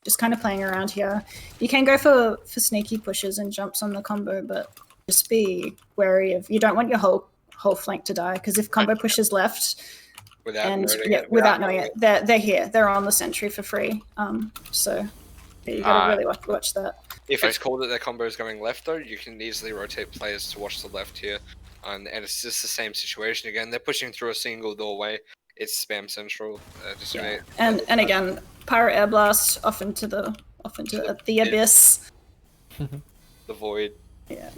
just kind of playing around here. You can go for sneaky pushes and jumps on the combo, but just be wary of, you don't want your whole flank to die, because if combo pushes left, without knowing it, they're here. They're on the sentry for free. So you gotta really watch that. If it's called that their combo is going left, though, you can easily rotate players to watch the left here, and it's just the same situation again. They're pushing through a single doorway. It's spam central. And again, pyro air blast off into the abyss. The void. Yeah.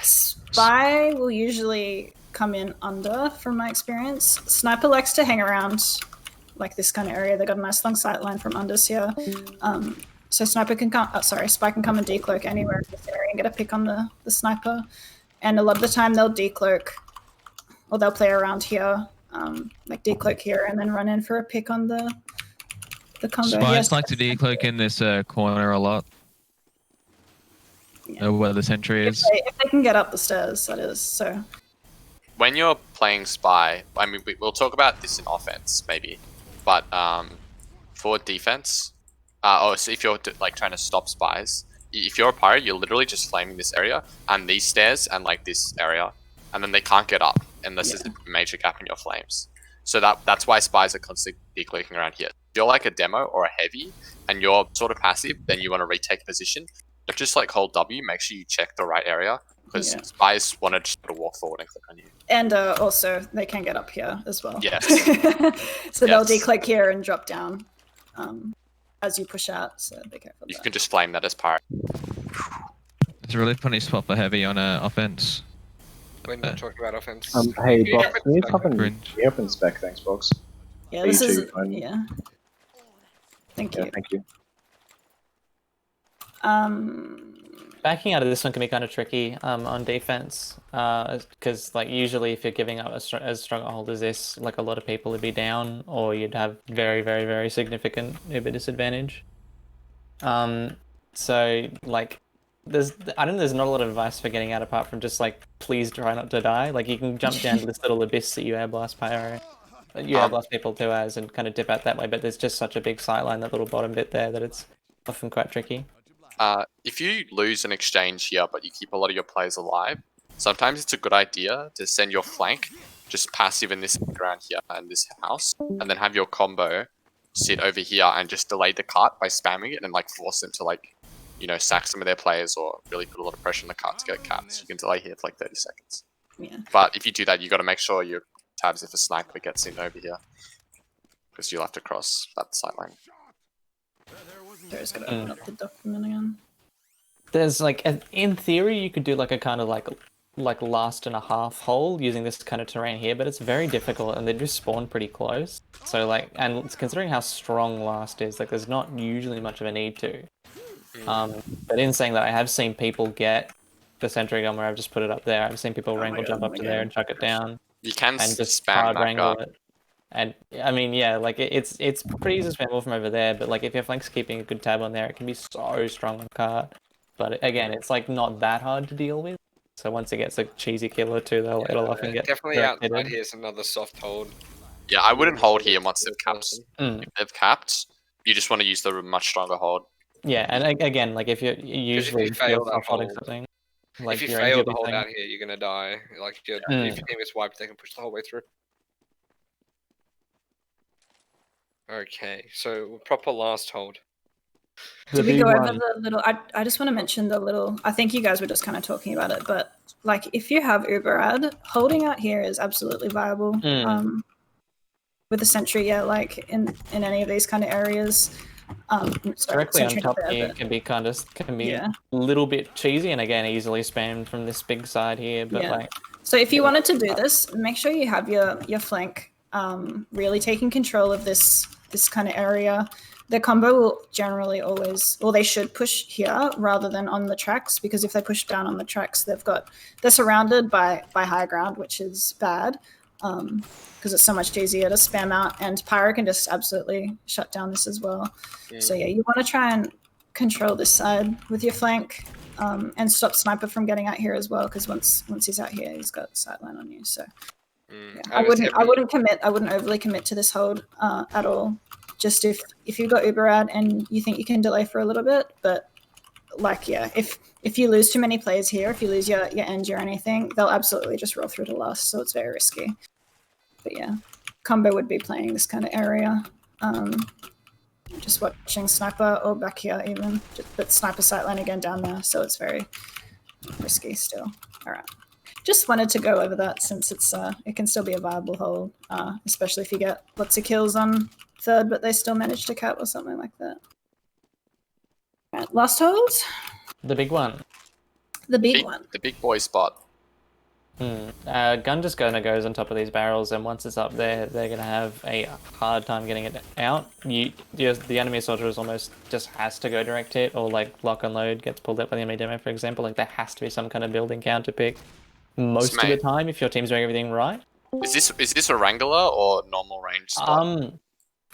Spy will usually come in under, from my experience. Sniper likes to hang around like this kind of area. They got a nice long sight line from unders here. So Sniper can come, Spy can come and decloak anywhere in this area and get a pick on the sniper. And a lot of the time they'll decloak, or they'll play around here, like decloak here and then run in for a pick on the combo. Spies like to decloak in this corner a lot. Where the sentry is. If they can get up the stairs, that is. So when you're playing Spy, I mean, we'll talk about this in offense maybe, but for defense, so if you're like trying to stop Spies, if you're a pyro, you're literally just flaming this area and these stairs and like this area, and then they can't get up unless there's a major gap in your flames. So that's why Spies are constantly decloaking around here. If you're like a demo or a heavy and you're sort of passive, then you want to retake position. Don't just like hold W, make sure you check the right area, because Spies want to just walk forward and click on you. And also, they can get up here as well. Yes. So they'll declick here and drop down as you push out, so be careful. You can just flame that as pyro. It's a really funny spot for heavy on offense. When you talk about offense. Hey, Box, can you up in spec? Thanks, Box. Yeah, this is... Yeah. Thank you. Thank you. Backing out of this one can be kind of tricky on defense, because like usually if you're giving up as strong a hold as this, like a lot of people would be down, or you'd have very, very, very significant Uber disadvantage. So like, I don't know, there's not a lot of advice for getting out apart from just like, please try not to die. Like you can jump down to this little abyss that you air blast pyro. You air blast people too as and kind of dip out that way, but there's just such a big sightline, that little bottom bit there, that it's often quite tricky. If you lose an exchange here, but you keep a lot of your players alive, sometimes it's a good idea to send your flank just passive in this ground here and this house, and then have your combo sit over here and just delay the cart by spamming it and like force them to like, you know, sack some of their players or really put a lot of pressure on the cart to get cats. You can delay here for like 30 seconds. Yeah. But if you do that, you got to make sure your tabs if a sniper gets in over here, because you'll have to cross that sideline. Just gonna open up the document again. There's like, in theory, you could do like a kind of like last and a half hole using this kind of terrain here, but it's very difficult and they just spawn pretty close. So like, and considering how strong last is, like there's not usually much of a need to. But in saying that, I have seen people get the sentry gun where I've just put it up there. I've seen people wrangle jump up to there and chuck it down. You can and just spam hard that wrangle guy. it. And I mean, yeah, like it's pretty easy to spam from over there, but like if your flank's keeping a good tab on there, it can be so strong on cart. But again, it's like not that hard to deal with. So once it gets a cheesy kill or two, it'll often get definitely outside hidden. here is another soft hold. Yeah, I wouldn't hold here once they've capped. If they've capped, you just want to use the much stronger hold. Yeah, and again, like if you're usually if you fail that holding hold, something, like if you your fail engi to hold thing. out here, you're gonna die. Like if your team gets wiped, they can push the whole way through. Okay, so proper last hold. Did we go over the little? I just want to mention the little. I think you guys were just kind of talking about it, but like if you have Uberad, holding out here is absolutely viable. With a sentry, yeah, like in any of these kind of areas. Directly on top here can be a little bit cheesy, and again easily spammed from this big side here. But like, so if you wanted to do this, make sure you have your flank really taking control of this kind of area. The combo will generally always, or they should push here rather than on the tracks, because if they push down on the tracks, they're surrounded by high ground, which is bad. Because it's so much easier to spam out, and Pyro can just absolutely shut down this as well. So yeah, you want to try and control this side with your flank, and stop Sniper from getting out here as well, because once he's out here, he's got sightline on you. So yeah, I wouldn't overly commit to this hold at all. Just if you've got Uberad and you think you can delay for a little bit, but like yeah, if you lose too many plays here, if you lose your engi or anything, they'll absolutely just roll through to last. So it's very risky. But yeah, combo would be playing this kind of area. Just watching Sniper or back here even. But Sniper sightline again down there, so it's very risky still. All right. Just wanted to go over that since it can still be a viable hold, especially if you get lots of kills on third, but they still manage to cap or something like that. All right, last hold. The big one. The big one. The big boy spot. Gun just goes on top of these barrels, and once it's up there, they're gonna have a hard time getting it out. The enemy soldier is almost just has to go direct hit, or like lock and load gets pulled up by the enemy demo, for example. Like there has to be some kind of building counter pick most of the time if your team's doing everything right. Is this a Wrangler or normal range spot?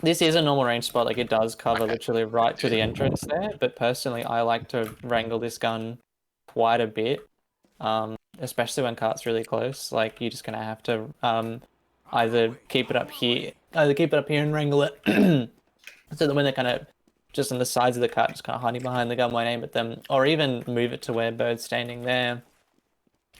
This is a normal range spot. Like it does cover literally right to the entrance there. But personally, I like to wrangle this gun quite a bit. Especially when cart's really close. Like you're just gonna have to either keep it up here and wrangle it, so that when they're kind of just on the sides of the cart, just kind of hiding behind the gun, won't aim at them, or even move it to where Bird's standing there.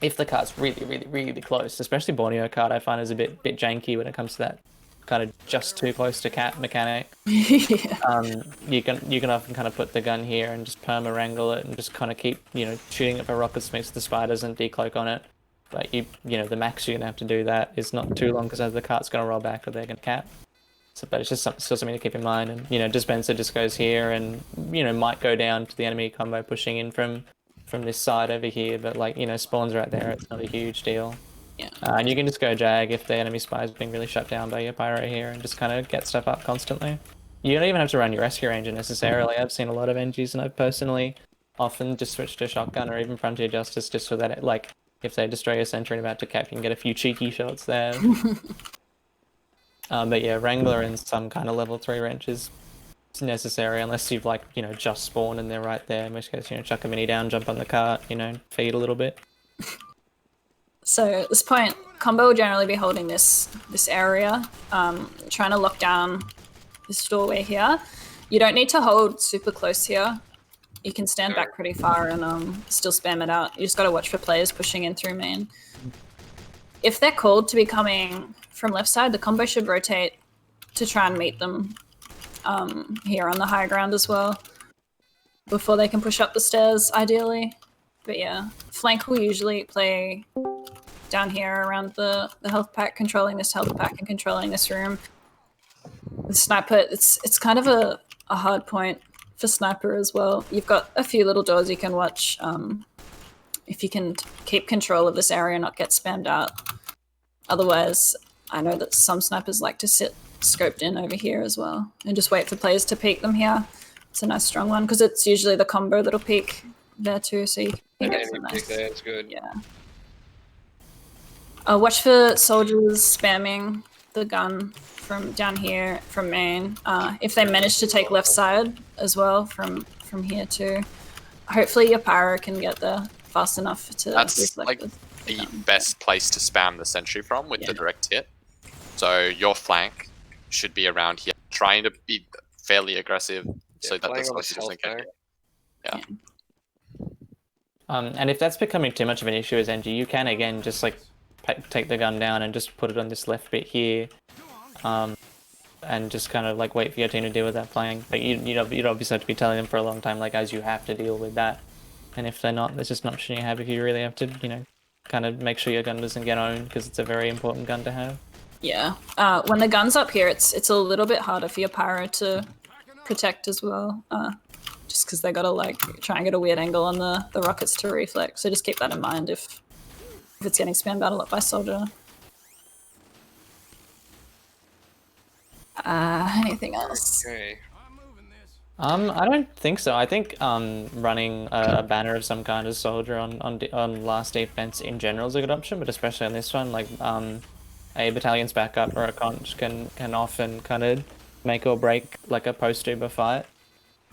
If the cart's really, really, really close, especially Borneo cart, I find is a bit janky when it comes to that kind of just too close to cat mechanic. Yeah. You can often kind of put the gun here and just perma wrangle it and just kind of keep shooting it for rockets, mix the spiders and decloak on it. But the max you're gonna have to do that is not too long, because the cart's gonna roll back or they're gonna cap. So, but it's just still something to keep in mind. And Dispenser just goes here and might go down to the enemy combo pushing in from this side over here. But like spawns right there. It's not a huge deal. Yeah. And you can just go jag if the enemy spy is being really shut down by your pyro here, and just kind of get stuff up constantly. You don't even have to run your rescue ranger necessarily. I've seen a lot of engis, and I've personally often just switched to shotgun or even Frontier Justice, just so that if they destroy your center and about to cap, you can get a few cheeky shots there. But yeah, Wrangler and some kind of level 3 wrench is necessary, unless you've just spawned and they're right there, in which case chuck a mini down, jump on the cart, feed a little bit. So at this point, combo will generally be holding this area, trying to lock down this doorway here. You don't need to hold super close here. You can stand back pretty far and still spam it out. You just got to watch for players pushing in through main. If they're called to be coming from left side, the combo should rotate to try and meet them here on the high ground as well, before they can push up the stairs, ideally. But yeah, flank will usually play down here around the health pack, controlling this health pack and controlling this room. With Sniper, it's kind of a hard point for Sniper as well. You've got a few little doors you can watch if you can keep control of this area and not get spammed out. Otherwise, I know that some snipers like to sit scoped in over here as well and just wait for players to peek them here. It's a nice strong one, because it's usually the combo that'll peek there too, so you can get some nice. There, it's good. Yeah. Watch for soldiers spamming the gun from down here from main. If they manage to take left side as well from here too. Hopefully your pyro can get there fast enough to That's like the best place to spam the sentry from with the direct hit. So your flank should be around here, trying to be fairly aggressive so that the soldier doesn't get hit. Yeah. And if that's becoming too much of an issue as engi, you can again just like take the gun down and just put it on this left bit here, and just kind of like wait for your team to deal with that flank. Like you'd obviously have to be telling them for a long time, like as you have to deal with that. And if they're not, there's just an option you have if you really have to, you know, kind of make sure your gun doesn't get owned because it's a very important gun to have. Yeah. When the gun's up here, it's a little bit harder for your pyro to protect as well. Just because they gotta like try and get a weird angle on the rockets to reflect. So just keep that in mind if it's getting spammed out a lot by soldier. Anything else? Okay. I don't think so. I think running a banner of some kind as soldier on last defense in general is a good option, but especially on this one, like a battalion's backup or a conch can often kind of make or break like a post-uber fight.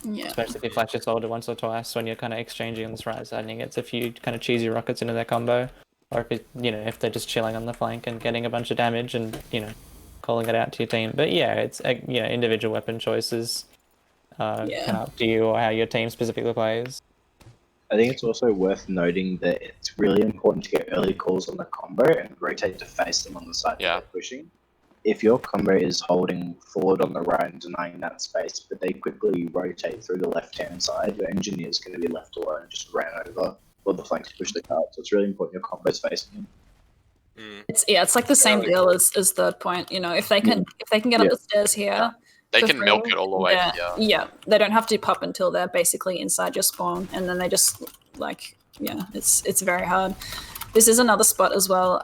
Yeah. Especially if you flash your soldier once or twice when you're kind of exchanging on this right side and you get a few kind of cheesy rockets into their combo, or if it, you know, if they're just chilling on the flank and getting a bunch of damage and, you know, calling it out to your team. But yeah, it's, you know, individual weapon choices kind of up to you or how your team specifically plays. I think it's also worth noting that it's really important to get early calls on the combo and rotate to face them on the side that they're pushing. If your combo is holding forward on the right and denying that space, but they quickly rotate through the left-hand side, your engineer's going to be left alone and just ran over, or the flanks push the card. So it's really important your combo's facing him. It's like the same deal as third point. You know, if they can get up the stairs here, they can milk it all the way here. Yeah, they don't have to pop until they're basically inside your spawn, and then they just like it's very hard. This is another spot as well.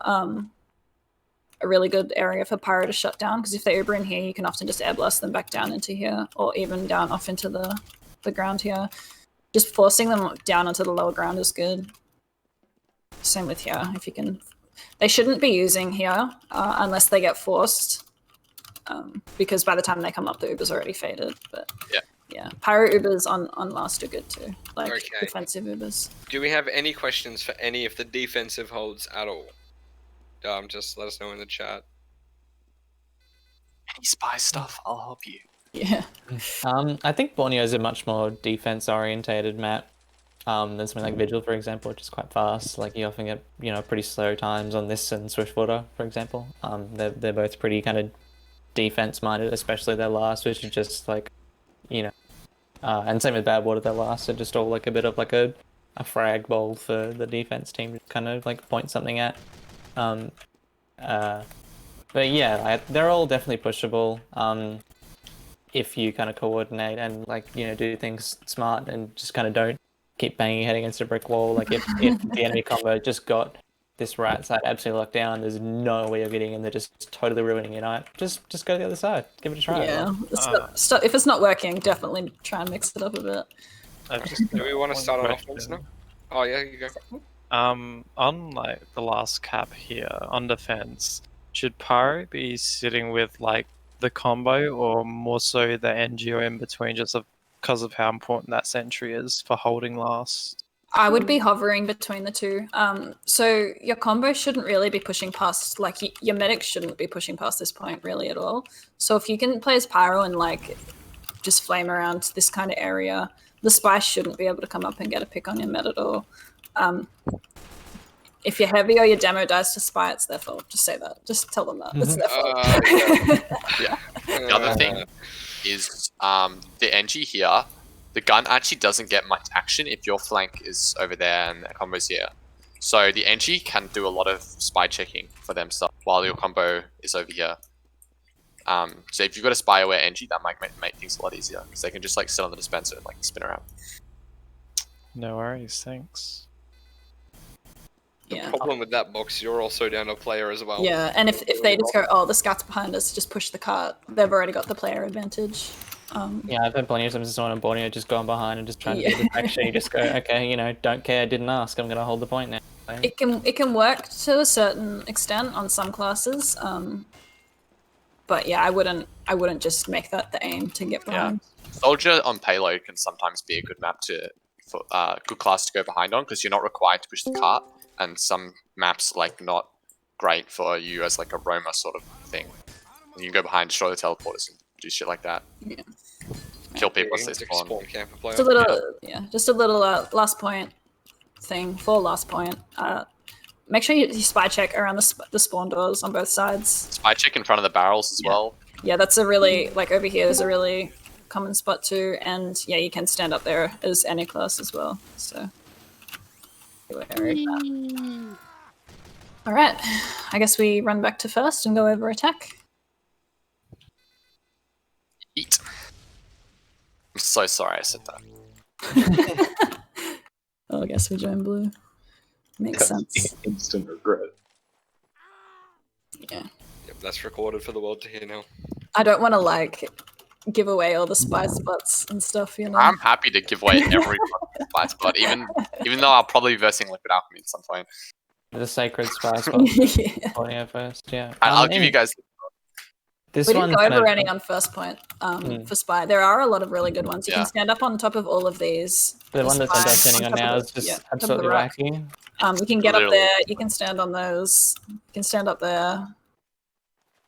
A really good area for pyro to shut down, because if they uber in here, you can often just air blast them back down into here, or even down off into the ground here. Just forcing them down onto the lower ground is good. Same with here, if you can. They shouldn't be using here unless they get forced, because by the time they come up, the uber's already faded. But yeah, pyro ubers on last are good too, like defensive ubers. Do we have any questions for any of the defensive holds at all? Just let us know in the chat. Any spy stuff, I'll help you. Yeah. I think Borneo is a much more defense-orientated map than something like Vigil, for example, which is quite fast. Like you often get, you know, pretty slow times on this and Swiftwater, for example. They're both pretty kind of defense-minded, especially their last, which is just like, you know, and same with Badwater. Their last are just all like a bit of like a frag bowl for the defense team to kind of like point something at. But yeah, they're all definitely pushable if you kind of coordinate and like, you know, do things smart and just kind of don't keep banging your head against a brick wall. Like if the enemy combo just got this right side absolutely locked down, there's no way of getting in, they're just totally ruining your night. Just go to the other side, give it a try. Yeah, if it's not working, definitely try and mix it up a bit. Do we want to start on offense now? Oh yeah, you go. On like the last cap here, on defense, should pyro be sitting with like the combo or more so the engi or in between, just because of how important that sentry is for holding last? I would be hovering between the two. So your combo shouldn't really be pushing past, like your medic shouldn't be pushing past this point really at all. So if you can play as pyro and like just flame around this kind of area, the spy shouldn't be able to come up and get a pick on your med at all. If you're heavy or your demo dies to spy, it's their fault. Just say that. Just tell them that. It's their fault. Yeah. The other thing is the engi here, the gun actually doesn't get much action if your flank is over there and the combo's here. So the engi can do a lot of spy checking for themselves while your combo is over here. So if you've got a spy aware engi, that might make things a lot easier, because they can just like sit on the dispenser and like spin around. No worries, thanks. The problem with that box, you're also down a player as well. Yeah, and if they just go, oh, the scat's behind us, just push the cart, they've already got the player advantage. Yeah, I've had plenty of times someone on Borneo just going behind and just trying to do the action. You just go, okay, you know, don't care, didn't ask, I'm going to hold the point now. It can work to a certain extent on some classes, but yeah, I wouldn't just make that the aim to get behind. Yeah. Soldier on payload can sometimes be a good map for good class to go behind on because you're not required to push the cart, and some maps like not great for you as like a roamer sort of thing. And you can go behind, destroy the teleporters, and do shit like that. Yeah. Kill people as they spawn. Just a little, just a little last point thing for last point. Make sure you spy check around the spawn doors on both sides. Spy check in front of the barrels as well. Yeah, that's a really, like over here, there's a really common spot too, and yeah, you can stand up there as any class as well, so be wary of that. Alright, I guess we run back to first and go over attack. Eat. I'm so sorry I said that. Oh, I guess we join blue. Makes sense. Instant regret. Yeah. Yep, that's recorded for the world to hear now. I don't want to like give away all the spy spots and stuff, you know. I'm happy to give away every spy spot, even though I'll probably be versing Liquid Alchemy at some point. The sacred spy spot. Yeah. First, yeah. I'll give you guys. This we didn't go over kind of- any on first point for spy. There are a lot of really good ones. You can stand up on top of all of these. The one that's spy standing on top now of is the- just top of the absolutely rock. wacky. You can get up Literally. there. You can stand on those. You can stand up there.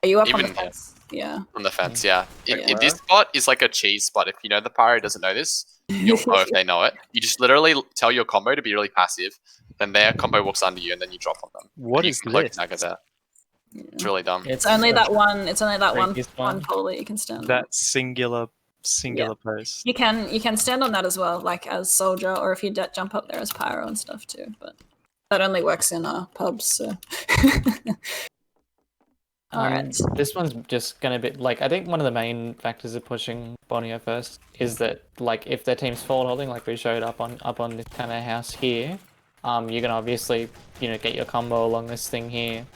Are you up on the Even- fence? Yeah. On the fence, yeah. Wait, If this spot is like a cheese spot, if you know the pyro doesn't know this, you'll know if they know it. You just literally tell your combo to be really passive, then their combo walks under you, and then you drop on them. What you is can cloak this? snag at that. It's really dumb. It's only that one. It's only that one Freakiest one one. pole that you can stand on. That singular post. You can stand on that as well, like as soldier, or if you jump up there as pyro and stuff too. But that only works in pubs. So. All right. This one's just gonna be like I think one of the main factors of pushing Borneo first is that like if their team's forward holding, like we showed up on this kind of house here, you're gonna obviously get your combo along this thing here,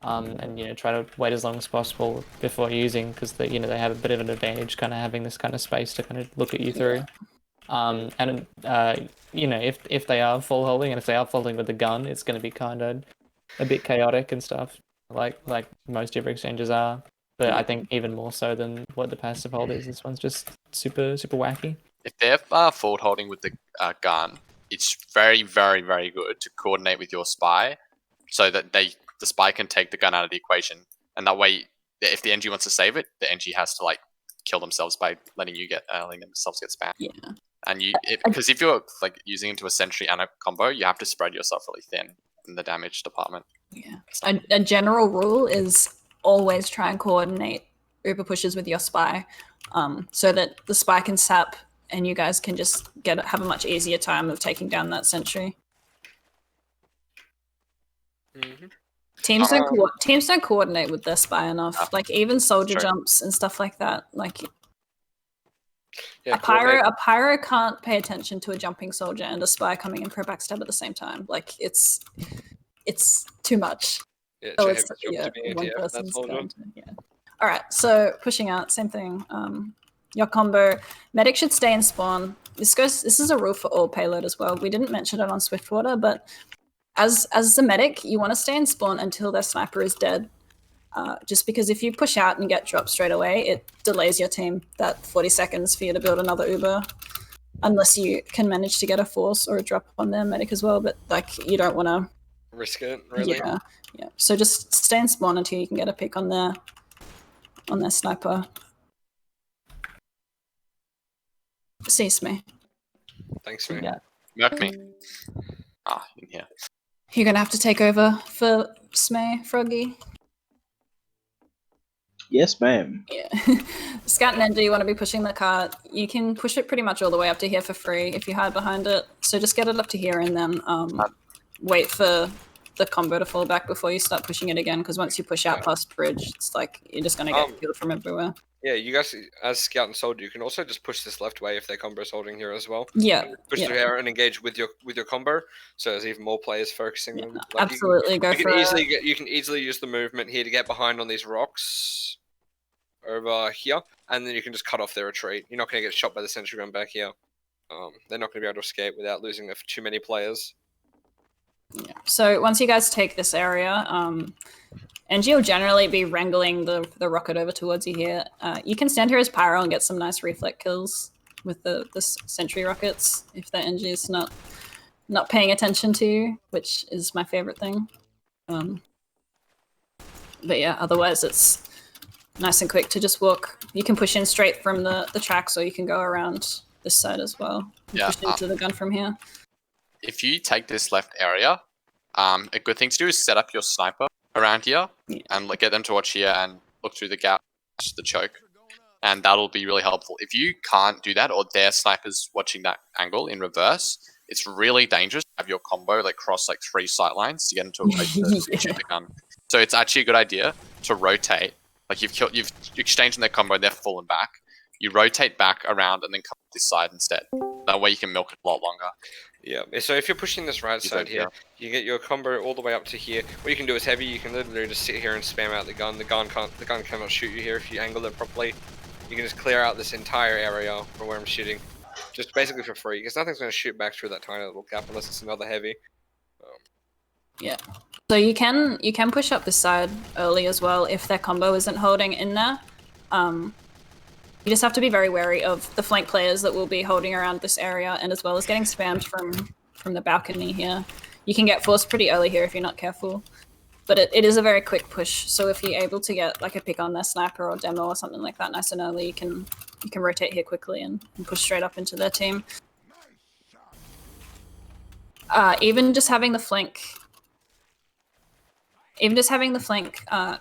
and try to wait as long as possible before using because they have a bit of an advantage kind of having this kind of space to kind of look at you through. And if they are full holding and if they are folding with the gun, it's going to be kind of a bit chaotic and stuff, like most of your exchanges are. But I think even more so than what the passive hold is. This one's just super wacky. If they're forward holding with the gun, it's very, very, very good to coordinate with your spy, so that the spy can take the gun out of the equation, and that way, if the NG wants to save it, the NG has to like kill themselves by letting themselves get spammed. Yeah. And because if you're like using into a sentry and a combo, you have to spread yourself really thin in the damage department. Yeah. A general rule is always try and coordinate Uber pushes with your spy, so that the spy can sap and you guys can just have a much easier time of taking down that sentry. Mm-hmm. Teams don't coordinate with their spy enough. Like even soldier jumps and stuff like that. Like a pyro can't pay attention to a jumping soldier and a spy coming in for a backstab at the same time. Like it's too much. Yeah, So it's it's a job to be one ATF, person's that's all going done. to, yeah. All right, so pushing out, same thing. Your combo medic should stay in spawn. This is a rule for all payload as well. We didn't mention it on Swiftwater, but as the medic, you want to stay in spawn until their sniper is dead. Just because if you push out and get dropped straight away, it delays your team that 40 seconds for you to build another Uber, unless you can manage to get a force or a drop on their medic as well. But like you don't want to risk it, really. Yeah. So just stay in spawn until you can get a pick on their sniper. See Smae. Thanks, man. Yeah. Merc me. In here. You're gonna have to take over for Smae, Froggy. Yes, ma'am. Yeah. Scout Ninja, you want to be pushing the cart. You can push it pretty much all the way up to here for free if you hide behind it. So just get it up to here and then wait for the combo to fall back before you start pushing it again. Because once you push out past bridge, it's like you're just gonna get killed from everywhere. Yeah, you guys, as Scout and Soldier, you can also just push this left way if their combo is holding here as well. Yeah. Push through here and engage with your combo, so there's even more players focusing on. Like absolutely, you can easily use the movement here to get behind on these rocks over here, and then you can just cut off their retreat. You're not going to get shot by the sentry gun back here. They're not going to be able to escape without losing too many players. Yeah. So once you guys take this area, engi will generally be wrangling the rocket over towards you here. You can stand here as pyro and get some nice reflect kills with the sentry rockets if the engi is not paying attention to you, which is my favorite thing. But yeah, otherwise it's nice and quick to just walk. You can push in straight from the tracks, or you can go around this side as well. Push into the gun from here. If you take this left area, a good thing to do is set up your sniper around here and get them to watch here and look through the gap, the choke, and that'll be really helpful. If you can't do that, or their snipers watching that angle in reverse, it's really dangerous to have your combo like cross like 3 sight lines to get into a place to shoot the gun. So it's actually a good idea to rotate. Like you've exchanged their combo, they're falling back. You rotate back around and then come this side instead. That way you can milk it a lot longer. Yeah, so if you're pushing this right side here, you get your combo all the way up to here. What you can do is heavy. You can literally just sit here and spam out the gun. The gun cannot shoot you here if you angle it properly. You can just clear out this entire area from where I'm shooting, just basically for free, because nothing's going to shoot back through that tiny little gap unless it's another heavy. Yeah. So you can push up this side early as well if their combo isn't holding in there. You just have to be very wary of the flank players that will be holding around this area, and as well as getting spammed from the balcony here. You can get forced pretty early here if you're not careful. But it is a very quick push, so if you're able to get like a pick on their sniper or demo or something like that nice and early, you can rotate here quickly and push straight up into their team. Even just having the flank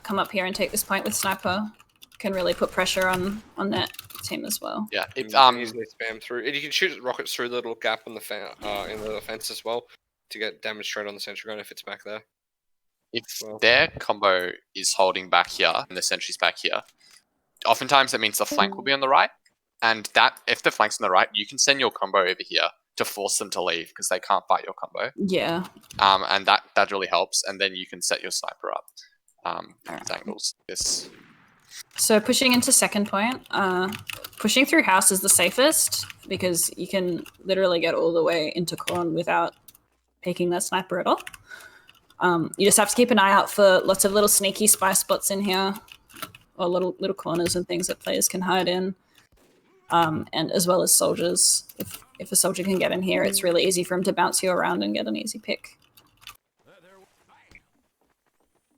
come up here and take this point with sniper can really put pressure on that team as well. Yeah, you can easily spam through. And you can shoot rockets through the little gap in the fence as well to get damage straight on the sentry gun if it's back there. If their combo is holding back here and the sentry's back here, oftentimes that means the flank will be on the right. And that if the flank's on the right, you can send your combo over here to force them to leave because they can't fight your combo. Yeah. And that really helps. And then you can set your sniper up with angles. So pushing into second point, pushing through house is the safest because you can literally get all the way into corn without picking that sniper at all. You just have to keep an eye out for lots of little sneaky spy spots in here, or little corners and things that players can hide in, and as well as soldiers. If a soldier can get in here, it's really easy for him to bounce you around and get an easy pick.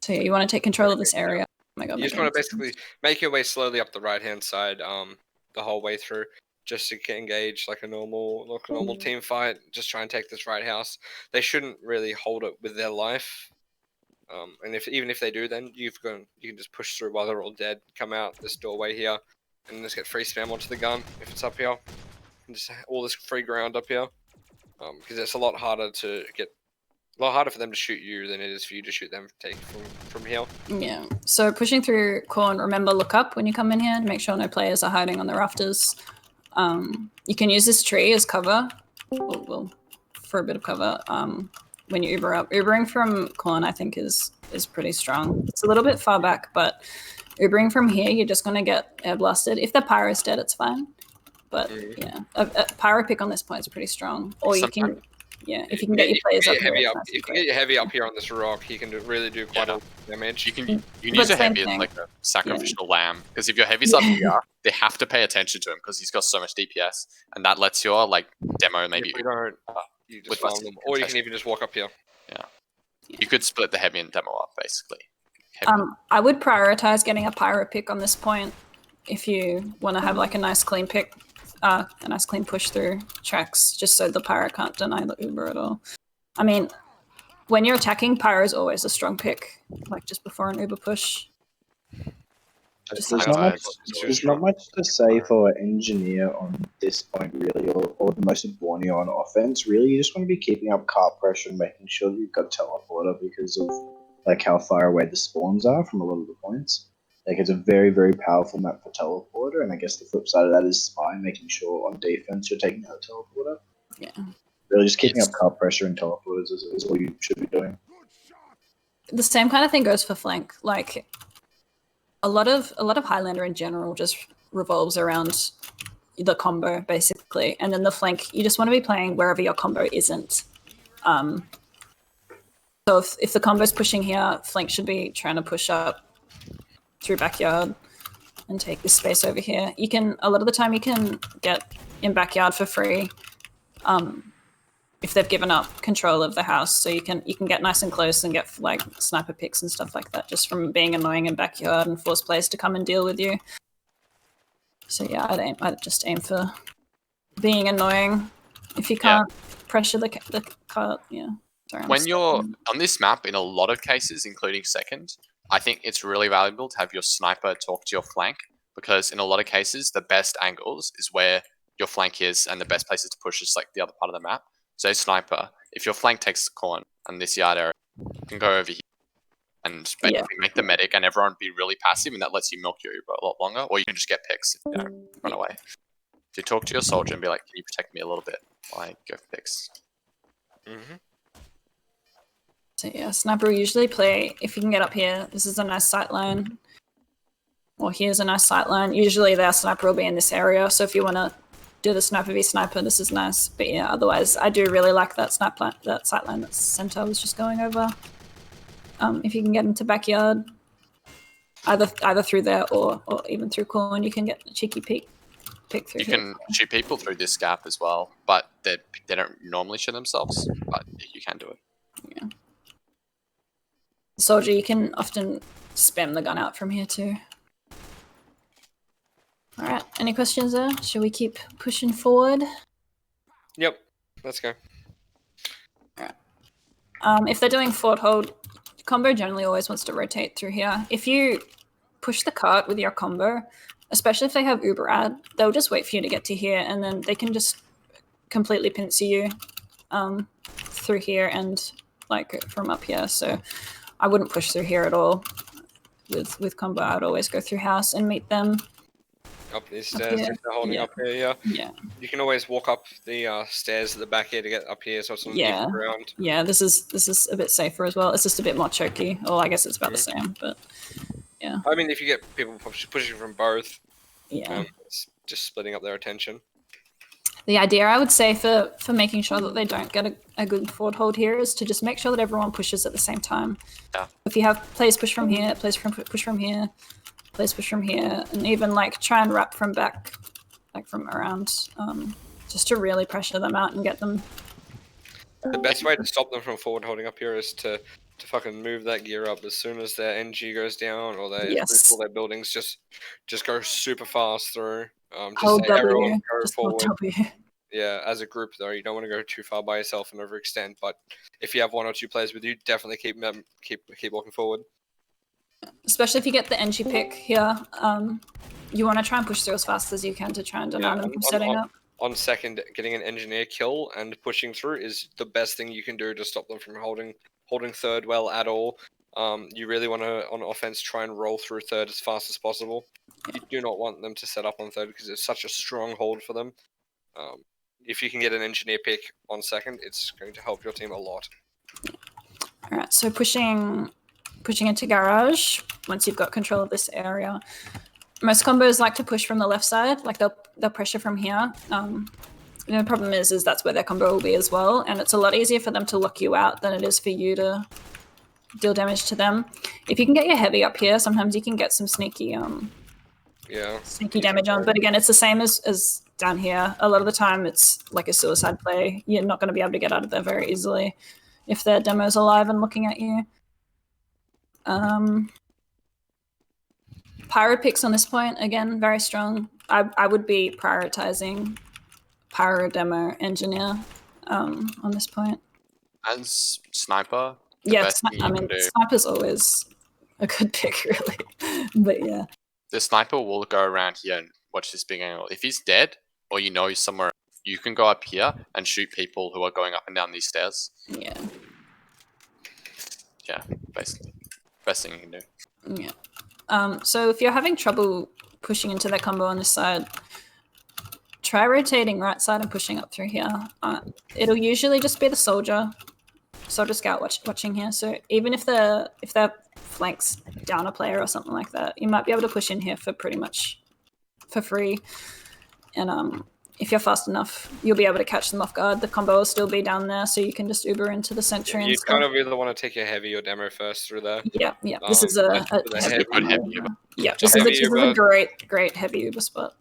So yeah, you want to take control of this area. Oh my God, you just want to basically make your way slowly up the right-hand side, the whole way through, just to engage like a normal team fight. Just try and take this right house. They shouldn't really hold it with their life. And even if they do, then you can just push through while they're all dead. Come out this doorway here, and just get free spam onto the gun if it's up here. And just all this free ground up here, because it's a lot harder for them to shoot you than it is for you to shoot them from here. Yeah. So pushing through corn. Remember, look up when you come in here to make sure no players are hiding on the rafters. You can use this tree as cover, well, for a bit of cover. When you Uber up, Ubering from corn, I think is pretty strong. It's a little bit far back, but Ubering from here, you're just gonna get air blasted. If the pyro is dead, it's fine. But yeah, a pyro pick on this point is pretty strong. Or you can, if you can get your players up here. You can get your heavy up here on this rock. He can really do quite a lot of damage. You can use a heavy as like a sacrificial lamb, because if your heavy's up here, they have to pay attention to him because he's got so much DPS, and that lets your like demo maybe. If we don't, you just farm them, or you can even just walk up here. Yeah, you could split the heavy and demo up basically. I would prioritize getting a pyro pick on this point if you want to have like a nice clean pick. A nice clean push through tracks, just so the pyro can't deny the Uber at all. I mean, when you're attacking, pyro is always a strong pick, like just before an Uber push. There's not much to say for engineer on this point, really, or the most of Borneo on offense. Really, you just want to be keeping up cart pressure and making sure that you've got teleporter because of like how far away the spawns are from a lot of the points. Like, it's a very, very powerful map for teleporter, and I guess the flip side of that is Smae, making sure on defense you're taking out teleporter. Yeah. Really, just keeping up cart pressure and teleporters is all you should be doing. The same kind of thing goes for flank. Like, a lot of Highlander in general just revolves around the combo, basically. And then the flank, you just want to be playing wherever your combo isn't. So if the combo's pushing here, flank should be trying to push up through backyard and take this space over here. You can, a lot of the time you can get in backyard for free if they've given up control of the house. So you can get nice and close and get like sniper picks and stuff like that just from being annoying in backyard and force players to come and deal with you. So yeah, I'd just aim for being annoying. If you can't pressure the cart, yeah. Sorry, when you're on this map, in a lot of cases, including second, I think it's really valuable to have your sniper talk to your flank, because in a lot of cases, the best angles is where your flank is, and the best places to push is like the other part of the map. So sniper, if your flank takes the corn and this yard area, you can go over here and basically make the medic and everyone be really passive, and that lets you milk your Uber a lot longer, or you can just get picks if you don't run away. If you talk to your soldier and be like, can you protect me a little bit while I go for picks? So yeah, sniper will usually play, if you can get up here, this is a nice sight line. Or here's a nice sight line. Usually their sniper will be in this area, so if you want to do the sniper v sniper, this is nice. But yeah, otherwise I do really like that sight line that Sentar was just going over. If you can get into backyard, either through there or even through corn, you can get a cheeky peek through. You can shoot people through this gap as well, but they don't normally shoot themselves, but you can do it. Yeah. Soldier, you can often spam the gun out from here too. Alright, any questions there? Should we keep pushing forward? Yep, let's go. Alright. If they're doing fort hold, combo generally always wants to rotate through here. If you push the cart with your combo, especially if they have Uber ad, they'll just wait for you to get to here, and then they can just completely pincer you through here and like from up here. So I wouldn't push through here at all. With combo, I'd always go through house and meet them. Up these stairs, if they're holding up here, yeah. You can always walk up the stairs at the back here to get up here, so it's on the ground. Yeah, this is a bit safer as well. It's just a bit more choky. Well, I guess it's about the same, but yeah. I mean, if you get people pushing from both, yeah, it's just splitting up their attention. The idea, I would say, for making sure that they don't get a good forward hold here is to just make sure that everyone pushes at the same time. Yeah. If you have players push from here, players push from here, players push from here, and even like try and wrap from back, like from around, just to really pressure them out and get them. The best way to stop them from forward holding up here is to fucking move that gear up as soon as their NG goes down or they lose all their buildings. Just go super fast through. Hold say everyone W. go Just forward. hold W. Yeah, as a group though, you don't want to go too far by yourself and overextend. But if you have one or two players with you, definitely keep walking forward. Especially if you get the NG pick here, you want to try and push through as fast as you can to try and deny them from setting up. On second, getting an engineer kill and pushing through is the best thing you can do to stop them from holding third well at all. You really want to, on offense, try and roll through third as fast as possible. You do not want them to set up on third because it's such a strong hold for them. If you can get an engineer pick on second, it's going to help your team a lot. Alright, so pushing into garage once you've got control of this area. Most combos like to push from the left side, like they'll pressure from here. The problem is that's where their combo will be as well, and it's a lot easier for them to lock you out than it is for you to deal damage to them. If you can get your heavy up here, sometimes you can get some sneaky damage on. But again, it's the same as down here. A lot of the time, it's like a suicide play. You're not going to be able to get out of there very easily if their demo's alive and looking at you. Pyro picks on this point, again, very strong. I would be prioritizing pyro, demo, engineer on this point. And sniper. Yeah, sniper's always a good pick, really. But yeah. The sniper will go around here and watch this big angle. If he's dead, or you know he's somewhere, you can go up here and shoot people who are going up and down these stairs. Yeah. Yeah, basically. Best thing you can do. Yeah. So if you're having trouble pushing into that combo on this side, try rotating right side and pushing up through here. It'll usually just be the soldier scout watching here. So even if they're flanks down a player or something like that, you might be able to push in here for pretty much for free. And if you're fast enough, you'll be able to catch them off guard. The combo will still be down there, so you can just Uber into the sentry and You stuff. kind of either want to take your heavy or demo first through there. Yeah. This is a heavy Uber. Yeah, this is a great heavy Uber spot.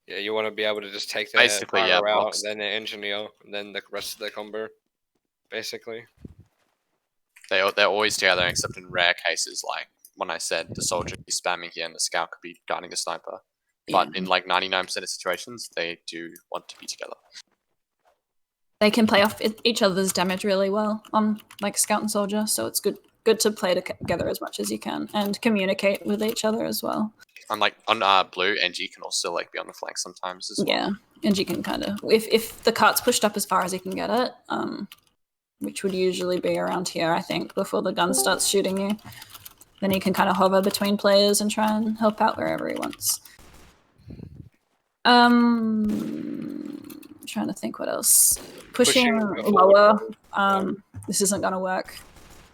Yeah, you want to be able to just take their fire out, then their engineer, and then the rest of their combo. Basically. They're always together, except in rare cases, like when I said the soldier could be spamming here and the scout could be guarding the sniper. But in like 99% of situations, they do want to be together. They can play off each other's damage really well on like scout and soldier, so it's good to play together as much as you can and communicate with each other as well. And like on blue, engi can also like be on the flank sometimes as well. Yeah, engi can kind of if the cart's pushed up as far as he can get it, which would usually be around here, I think, before the gun starts shooting you. Then he can kind of hover between players and try and help out wherever he wants. Trying to think what else. Pushing lower. This isn't going to work.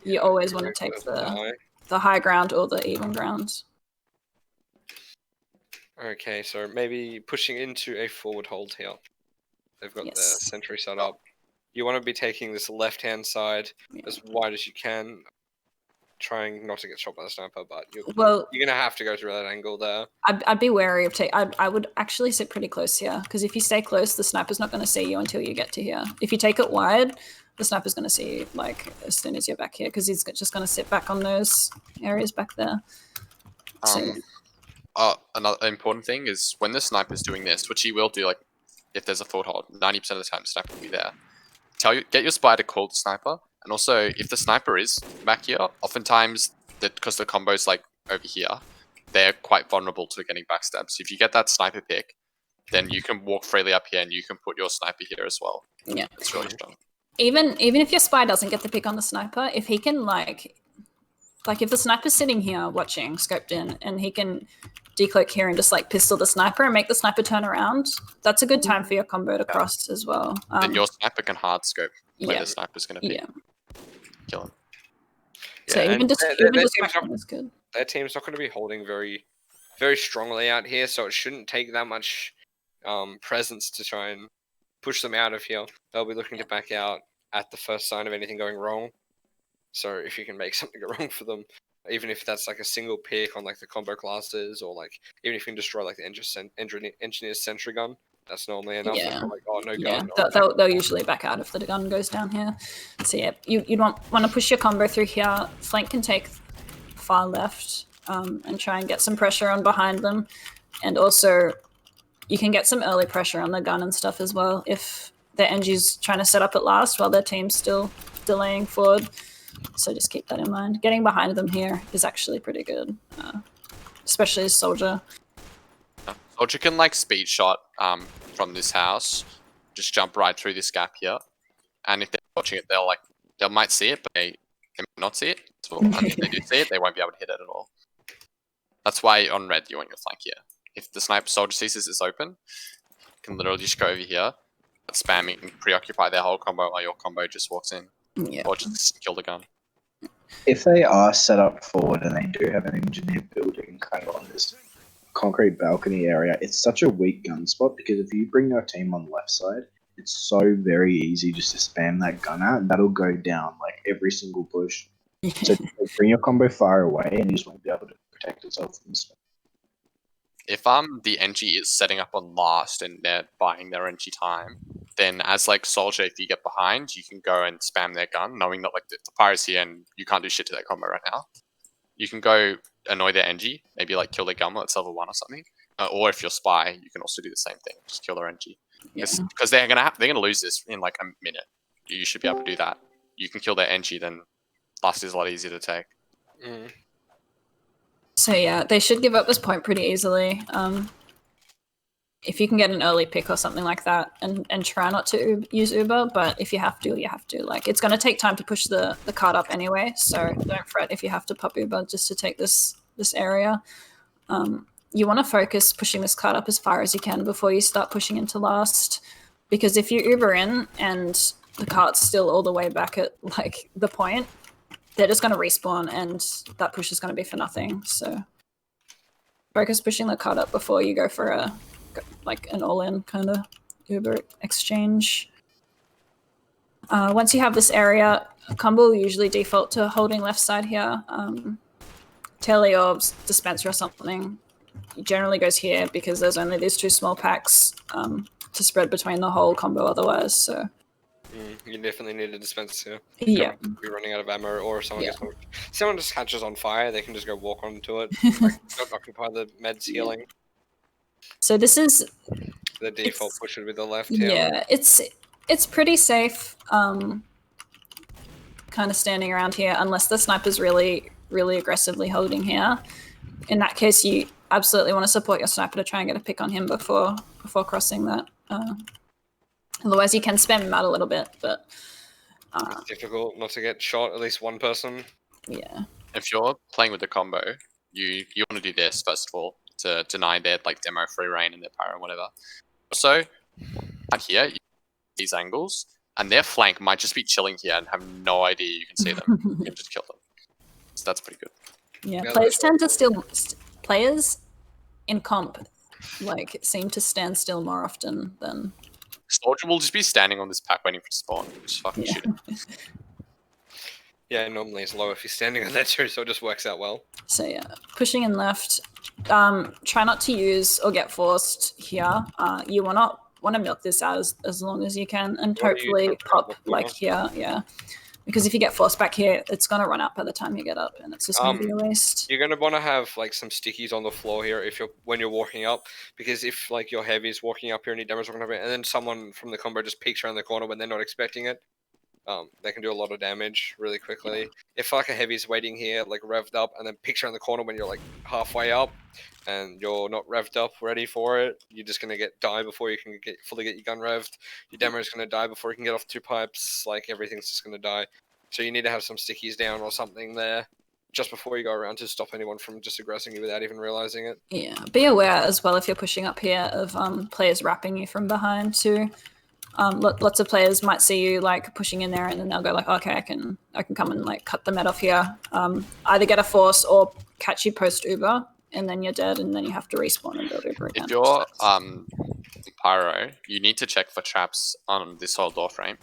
You always want to take the high ground or the even ground. Okay, so maybe pushing into a forward hold here. They've got the sentry set up. You want to be taking this left-hand side as wide as you can, trying not to get shot by the sniper, but you're going to have to go through that angle there. I'd be wary of I would actually sit pretty close here, because if you stay close, the sniper's not going to see you until you get to here. If you take it wide, the sniper's going to see you like as soon as you're back here, because he's just going to sit back on those areas back there. Another important thing is when the sniper's doing this, which he will do, like if there's a forward hold, 90% of the time the sniper will be there. Get your spy to call the sniper, and also if the sniper is back here, oftentimes because the combo's like over here, they're quite vulnerable to getting backstabbed. So if you get that sniper pick, then you can walk freely up here and you can put your sniper here as well. Yeah, it's really strong. Even if your spy doesn't get the pick on the sniper, if he can like if the sniper's sitting here watching, scoped in, and he can decloak here and just like pistol the sniper and make the sniper turn around, that's a good time for your combo to cross as well. Then your sniper can hard scope where the sniper's going to be. Kill him. So even just is good. Their team's not going to be holding very, very strongly out here, so it shouldn't take that much presence to try and push them out of here. They'll be looking to back out at the first sign of anything going wrong. So if you can make something go wrong for them, even if that's like a single pick on like the combo classes, or like even if you can destroy like the engineer's sentry gun, that's normally enough. Yeah. Like, oh, no gun. They'll usually back out if the gun goes down here. So yeah, you'd want to push your combo through here. Flank can take far left and try and get some pressure on behind them, and also you can get some early pressure on the gun and stuff as well if the engi's trying to set up at last while their team's still delaying forward. So just keep that in mind. Getting behind them here is actually pretty good, especially as soldier. Soldier can like speed shot from this house, just jump right through this gap here, and if they're watching it, they might see it, but they might not see it. So and if they do see it, they won't be able to hit it at all. That's why on red you want your flank here. If the sniper soldier sees this is open, you can literally just go over here, spamming and preoccupy their whole combo while your combo just walks in. Or just kill the gun. If they are set up forward and they do have an engineer building kind of on this concrete balcony area, it's such a weak gun spot, because if you bring your team on the left side, it's so very easy just to spam that gun out, and that'll go down like every single push. So bring your combo far away and you just won't be able to protect yourself from this. If the engi is setting up on last and they're buying their engi time, then as like soldier, if you get behind, you can go and spam their gun, knowing that like the fire's here and you can't do shit to that combo right now. You can go annoy their engi, maybe like kill their gun while it's level 1 or something. Or if you're spy, you can also do the same thing, just kill their engi. Because they're gonna lose this in like a minute. You should be able to do that. You can kill their engi, then last is a lot easier to take. So yeah, they should give up this point pretty easily. If you can get an early pick or something like that, and try not to use Uber, but if you have to, you have to. Like, it's going to take time to push the card up anyway, so don't fret if you have to pop Uber just to take this area. You want to focus pushing this card up as far as you can before you start pushing into last, because if you Uber in and the cart's still all the way back at like the point, they're just going to respawn and that push is going to be for nothing. So focus pushing the card up before you go for like an all-in kind of Uber exchange. Once you have this area, a combo will usually default to holding left side here. Telly orbs, dispenser or something generally goes here because there's only these 2 small packs to spread between the whole combo otherwise. So you definitely need a dispenser. Yeah. Be running out of ammo, or someone just catches on fire, they can just go walk onto it. Don't occupy the meds healing. So this is the default push would be the left. Yeah, it's pretty safe. Kind of standing around here unless the sniper's really aggressively holding here. In that case, you absolutely want to support your sniper to try and get a pick on him before crossing that. Otherwise, you can spam him out a little bit, but it's difficult not to get shot. At least one person. Yeah. If you're playing with the combo, you want to do this first of all to deny their like demo free reign and their pyro and whatever. Also, out here, these angles, and their flank might just be chilling here and have no idea you can see them. You can just kill them. So that's pretty good. Yeah, players tend to players in comp like seem to stand still more often than. Soldier will just be standing on this pack waiting for spawn. Just fucking shoot him. Yeah, normally it's low if he's standing on that too, so it just works out well. So yeah, pushing in left. Try not to use or get forced here. You want to milk this out as long as you can, and hopefully pop like here. Yeah, because if you get forced back here, it's gonna run out by the time you get up, and it's just gonna be a waste. You're gonna want to have like some stickies on the floor here when you're walking up, because if like your heavy's walking up here and your demo's walking up here, and then someone from the combo just peeks around the corner when they're not expecting it, they can do a lot of damage really quickly. If like a heavy's waiting here, like revved up, and then peeks around the corner when you're like halfway up, and you're not revved up, ready for it, you're just gonna die before you can fully get your gun revved. Your demo's gonna die before you can get off 2 pipes. Like everything's just gonna die. So you need to have some stickies down or something there just before you go around to stop anyone from just aggressing you without even realizing it. Yeah, be aware as well if you're pushing up here of players wrapping you from behind too. Lots of players might see you like pushing in there, and then they'll go like, okay, I can come and like cut the med off here. Either get a force or catch you post Uber, and then you're dead, and then you have to respawn and build Uber again. If you're pyro, you need to check for traps on this whole door frame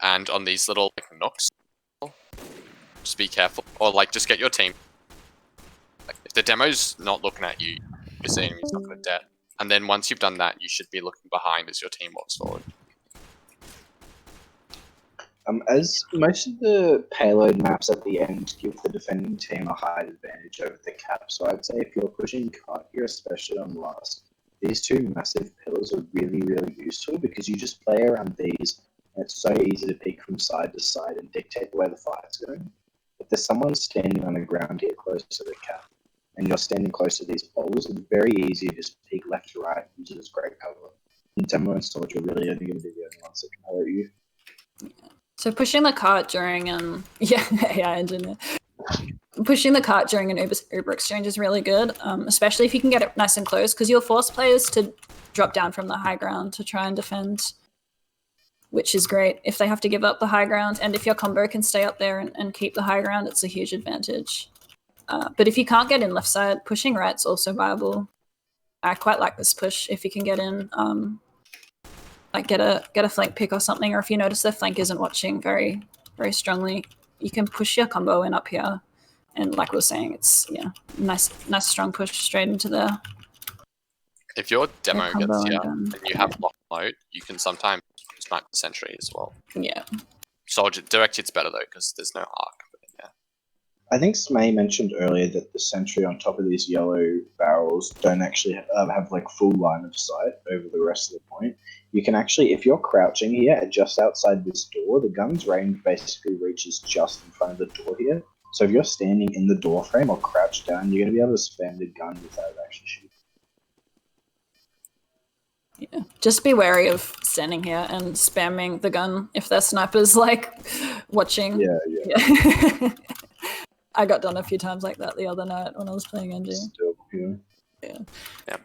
and on these little like nooks. Just be careful, or like just get your team. Like if the demo's not looking at you, you're seeing he's not gonna dead. And then once you've done that, you should be looking behind as your team walks forward. As most of the payload maps at the end give the defending team a height advantage over the cap, so I'd say if you're pushing cut here, especially on last, these 2 massive pillars are really useful because you just play around these, and it's so easy to peek from side to side and dictate where the fight's going. If there's someone standing on the ground here close to the cap, and you're standing close to these poles, it's very easy to just peek left to right, use it as great cover. And Demo and Soldier are really only going to be the only ones that can hurt you. So pushing the cart during AI engineer. Pushing the cart during an Uber exchange is really good, especially if you can get it nice and close, because you'll force players to drop down from the high ground to try and defend, which is great if they have to give up the high ground. And if your combo can stay up there and keep the high ground, it's a huge advantage. But if you can't get in left side, pushing right's also viable. I quite like this push if you can get in. Like get a flank pick or something, or if you notice their flank isn't watching very strongly, you can push your combo in up here, and like we were saying, it's nice strong push straight into there. If your demo gets here and you have lock mode, you can sometimes snipe the sentry as well. Yeah. Soldier direct hit's better though because there's no arc. But yeah. I think Smae mentioned earlier that the sentry on top of these yellow barrels don't actually have like full line of sight over the rest of the point. You can actually, if you're crouching here just outside this door, the gun's range basically reaches just in front of the door here. So if you're standing in the door frame or crouched down, you're going to be able to spam the gun without actually shooting. Yeah, just be wary of standing here and spamming the gun if their sniper's like watching. Yeah. I got done a few times like that the other night when I was playing engi. Yeah.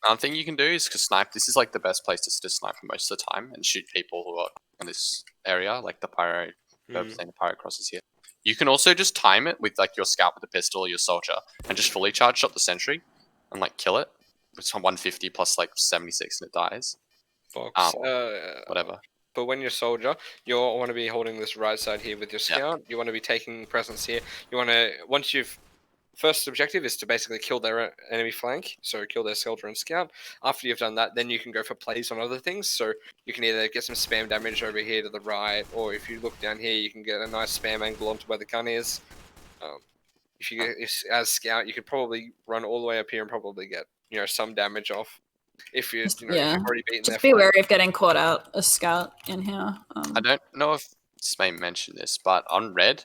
Another thing you can do is because snipe. This is like the best place to snipe for most of the time and shoot people who are in this area, like the pyro. The pyro crosses here. You can also just time it with like your scout with a pistol or your soldier, and just fully charge shot the sentry, and like kill it. it's 150 plus like 76 and it dies. Box. Whatever. But when you're a soldier, you want to be holding this right side here with your scout. You want to be taking presence here. You want to, once you've, first objective is to basically kill their enemy flank, so kill their soldier and scout. After you've done that, then you can go for plays on other things. So you can either get some spam damage over here to the right, or if you look down here, you can get a nice spam angle onto where the gun is. If you get as scout, you could probably run all the way up here and probably get some damage off. If you, if you've already beaten just be wary of getting caught out a scout in here. I don't know if Smae mentioned this, but on red,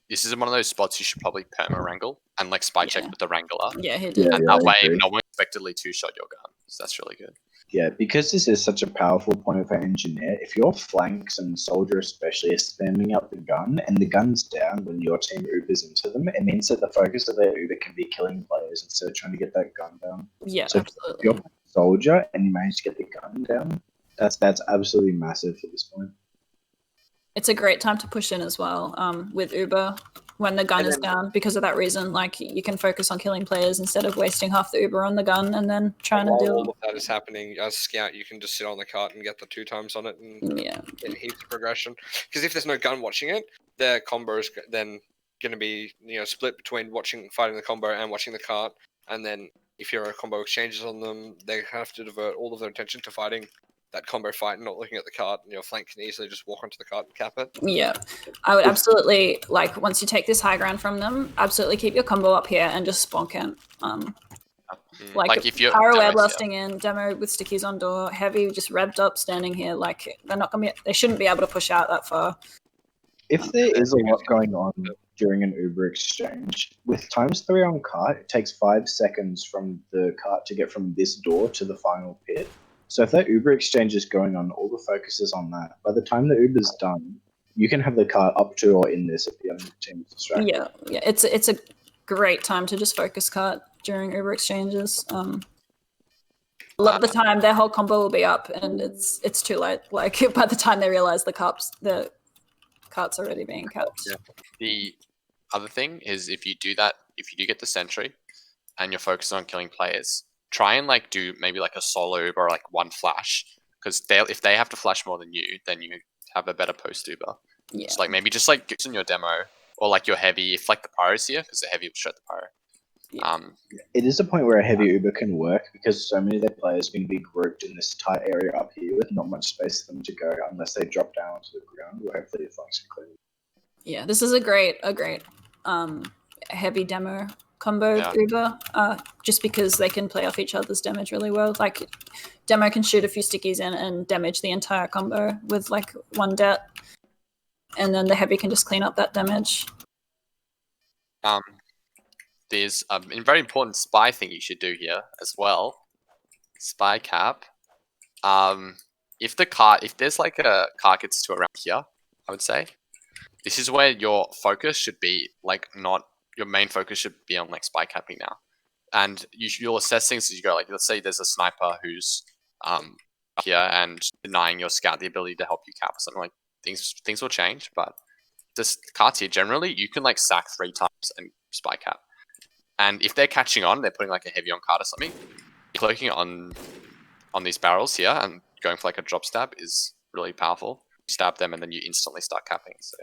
this is one of those spots you should probably perma wrangle and like spy check with the wrangler. Yeah, he did. And that way, no one expectedly two-shot your gun. So that's really good. Yeah, because this is such a powerful point of our engineer, if your flanks and soldier especially are spamming up the gun and the gun's down when your team Ubers into them, it means that the focus of their Uber can be killing players instead of trying to get that gun down. Yeah, so absolutely. If you're a soldier and you manage to get the gun down, that's absolutely massive at this point. It's a great time to push in as well with Uber when the gun is down because of that reason. Like, you can focus on killing players instead of wasting half the Uber on the gun and then trying to deal. All of that is happening as scout, you can just sit on the cart and get the 2 times on it and get heaps of progression. Because if there's no gun watching it, their combo is then going to be split between fighting the combo and watching the cart. And then if your combo exchanges on them, they have to divert all of their attention to fighting that combo fight and not looking at the cart, and your flank can easily just walk onto the cart and cap it. Yeah, I would absolutely, like, once you take this high ground from them, absolutely keep your combo up here and just spawn camp. Like if you're Pyro blasting in, demo with stickies on door, heavy just revved up standing here, like they shouldn't be able to push out that far. If there is a lot going on during an Uber exchange, with ×3 on cart, it takes 5 seconds from the cart to get from this door to the final pit. So if that Uber exchange is going on, all the focus is on that. By the time the Uber's done, you can have the cart up to or in this if the other team is distracted. Yeah, it's a great time to just focus cart during Uber exchanges. A lot of the time, their whole combo will be up, and it's too late. Like, by the time they realize the cart's already being capped. Yeah. The other thing is if you do get the sentry, and you're focused on killing players, try and like do maybe like a solo Uber or like one flash, because if they have to flash more than you, then you have a better post Uber. Yeah. So like maybe just like in your demo or like your heavy, if like the pyro's here, because the heavy will shred the pyro. Yeah. It is a point where a heavy Uber can work because so many of their players can be grouped in this tight area up here with not much space for them to go unless they drop down to the ground, where hopefully the flanks are clear. Yeah, this is a great heavy demo combo Uber, just because they can play off each other's damage really well. Like, demo can shoot a few stickies in and damage the entire combo with like one det, and then the heavy can just clean up that damage. There's a very important spy thing you should do here as well. Spy cap. If there's like a cart gets to around here, I would say this is where your focus should be, like not. Your main focus should be on like spy capping now, and you'll assess things as you go. Like, let's say there's a sniper who's here and denying your scout the ability to help you cap or something. Like, things will change, but just carts here generally you can like sack 3 times and spy cap, and if they're catching on, they're putting like a heavy on cart or something. Cloaking on these barrels here and going for like a drop stab is really powerful. You stab them and then you instantly start capping. So.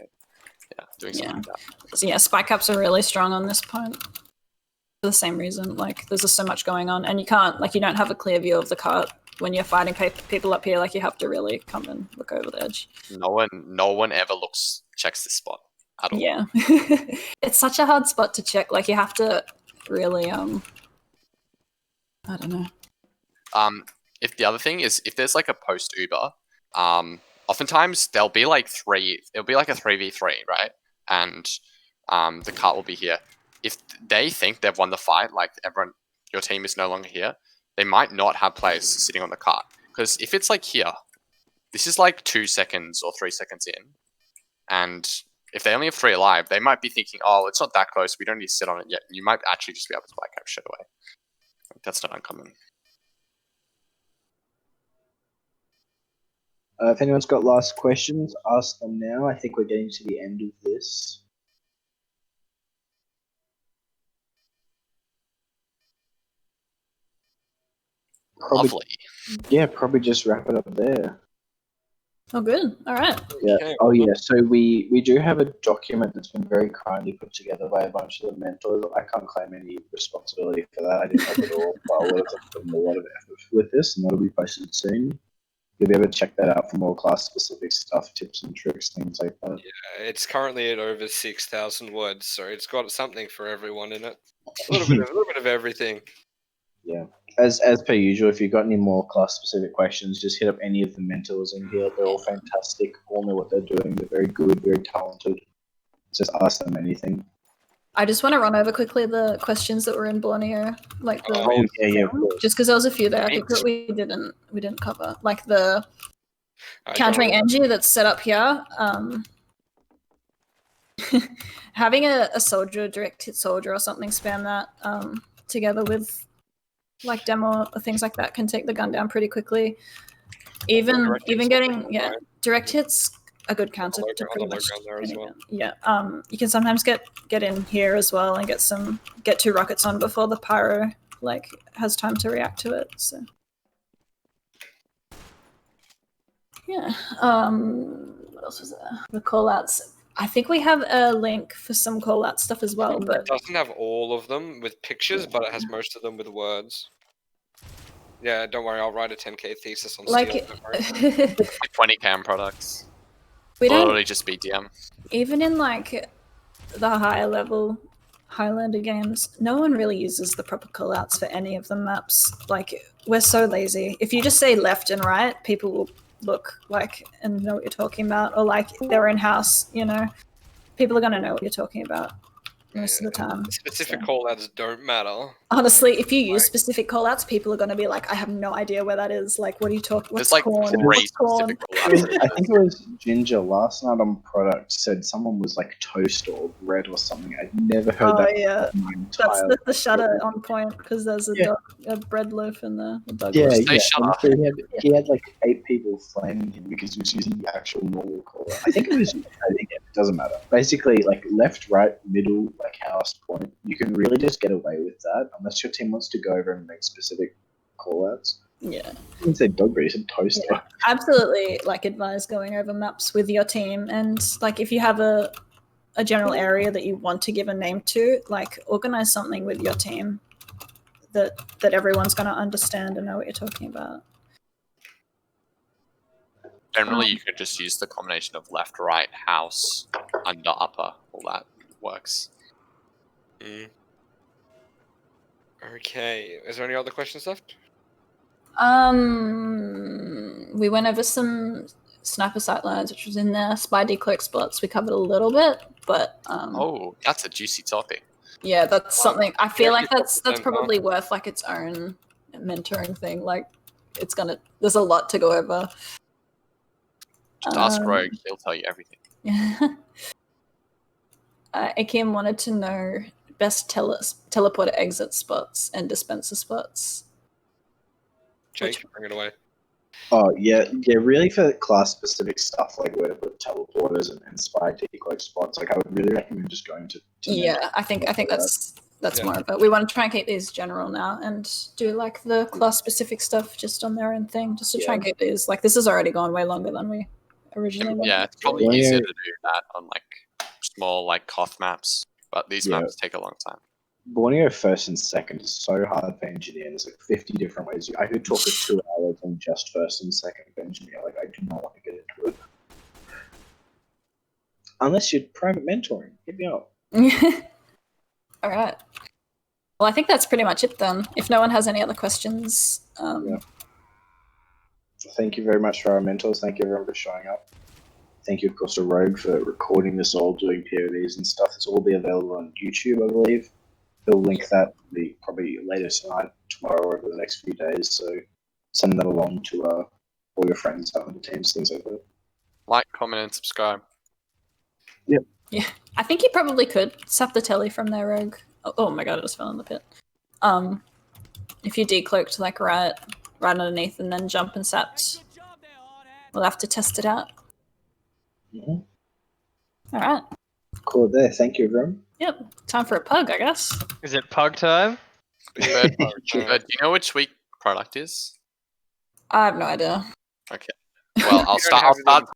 Yeah, doing something like that. So yeah, spy caps are really strong on this point. For the same reason, like there's just so much going on, and you don't have a clear view of the cart when you're fighting people up here. Like, you have to really come and look over the edge. No one ever checks this spot at all. Yeah, it's such a hard spot to check. Like, you have to really I don't know. If the other thing is if there's like a post Uber, oftentimes there'll be like it'll be like a 3v3, right? And the cart will be here. If they think they've won the fight, like your team is no longer here, they might not have players sitting on the cart. Because if it's like here, this is like 2 seconds or 3 seconds in. And if they only have 3 alive, they might be thinking, oh, it's not that close, we don't need to sit on it yet. You might actually just be able to spy cap straight away. That's not uncommon. If anyone's got last questions, ask them now. I think we're getting to the end of this. Lovely. Yeah, probably just wrap it up there. Oh, good. All right. Yeah. Okay, Oh, well, yeah. So we do have a document that's been very kindly put together by a bunch of the mentors. I can't claim any responsibility for that. I didn't help at all. But a lot of them put in a lot of effort with this, and that'll be posted soon. You'll be able to check that out for more class-specific stuff, tips and tricks, things like that. Yeah, it's currently at over 6,000 words, so it's got something for everyone in it. A little bit of everything. Yeah. As per usual, if you've got any more class-specific questions, just hit up any of the mentors in here. They're all fantastic. All know what they're doing. They're very good, very talented. Just ask them anything. I just want to run over quickly the questions that were in Borneo, like the of course. just because there was a few there I think that we didn't cover, like the countering engi that's set up here. Having a soldier, direct hit soldier or something, spam that together with like demo or things like that can take the gun down pretty quickly. Even getting direct hits a good counter to pretty much any gun. Yeah. You can sometimes get in here as well and get 2 rockets on before the pyro like has time to react to it. So yeah. What else was there? The callouts. I think we have a link for some callout stuff as well, but it doesn't have all of them with pictures, but it has most of them with words. Yeah, don't worry, I'll write a 10k thesis on like Steel. 20 cam products. We don't Literally just BDM. even in like the higher level Highlander games, no one really uses the proper callouts for any of the maps. Like, we're so lazy. If you just say left and right, people will look like and know what you're talking about, or like they're in house, you know. People are gonna know what you're talking about most of the time. Specific callouts don't matter. Honestly, if you use specific callouts, people are gonna be like, I have no idea where that is. Like, what are you talking? What's There's like corn? 3 What's corn? specific callouts. I think it was Ginger last night on product said someone was like toast or bread or something. I'd never heard Oh that. yeah, in my that's entire the shutter on point because there's a bread loaf in there. Yeah, Stay yeah. shut And up. so he had like 8 people flaming him because he was using the actual normal caller. I think it was. I think it doesn't matter. Basically, like left, right, middle, like house, point. You can really just get away with that unless your team wants to go over and make specific callouts. Yeah. You can say dog, but you said toaster. Yeah. Absolutely, like advise going over maps with your team, and like if you have a general area that you want to give a name to, like organize something with your team that everyone's going to understand and know what you're talking about. Generally, you could just use the combination of left, right, house, under, upper. All that works. Okay, is there any other questions left? We went over some sniper sightlines, which was in there. Spy decloak spots, we covered a little bit, but Oh, that's a juicy topic. yeah, that's something I feel like that's probably worth like its own mentoring thing. Like there's a lot to go over. Just ask Rogue, he'll tell you everything. Yeah. Akim wanted to know best teleporter exit spots and dispenser spots. Jake, bring it away. Oh yeah, really for class-specific stuff like where to put teleporters and spy decloak spots. Like I would really recommend just going to Yeah, I think that's more of it. We want to try and keep these general now and do like the class-specific stuff just on their own thing, just to try and keep these. Like this has already gone way longer than we originally wanted. Yeah, it's probably easier to do that on like small like Koth maps, but these maps take a long time. Borneo first and second is so hard for engineer. There's like 50 different ways. I could talk for 2 hours on just first and second for engineer. Like I do not want to get into it. Unless you're private mentoring. Hit me up. All right. Well, I think that's pretty much it then. If no one has any other questions. Thank you very much for our mentors. Thank you everyone for showing up. Thank you, of course, to Rogue for recording this all, doing POVs and stuff. This will all be available on YouTube, I believe. He'll link that probably later tonight, tomorrow, or over the next few days. So send that along to all your friends, other teams, things like that. Like, comment, and subscribe. Yep. Yeah, I think you probably could sap the telly from there, Rogue. Oh my god, it just fell in the pit. If you decloaked like right underneath and then jump and sapped, we'll have to test it out. Mm-hmm. All right. Cool there. Thank you, everyone. Yep. Time for a pug, I guess. Is it pug time? But do you know which week product is? I have no idea. Okay. Well, I'll start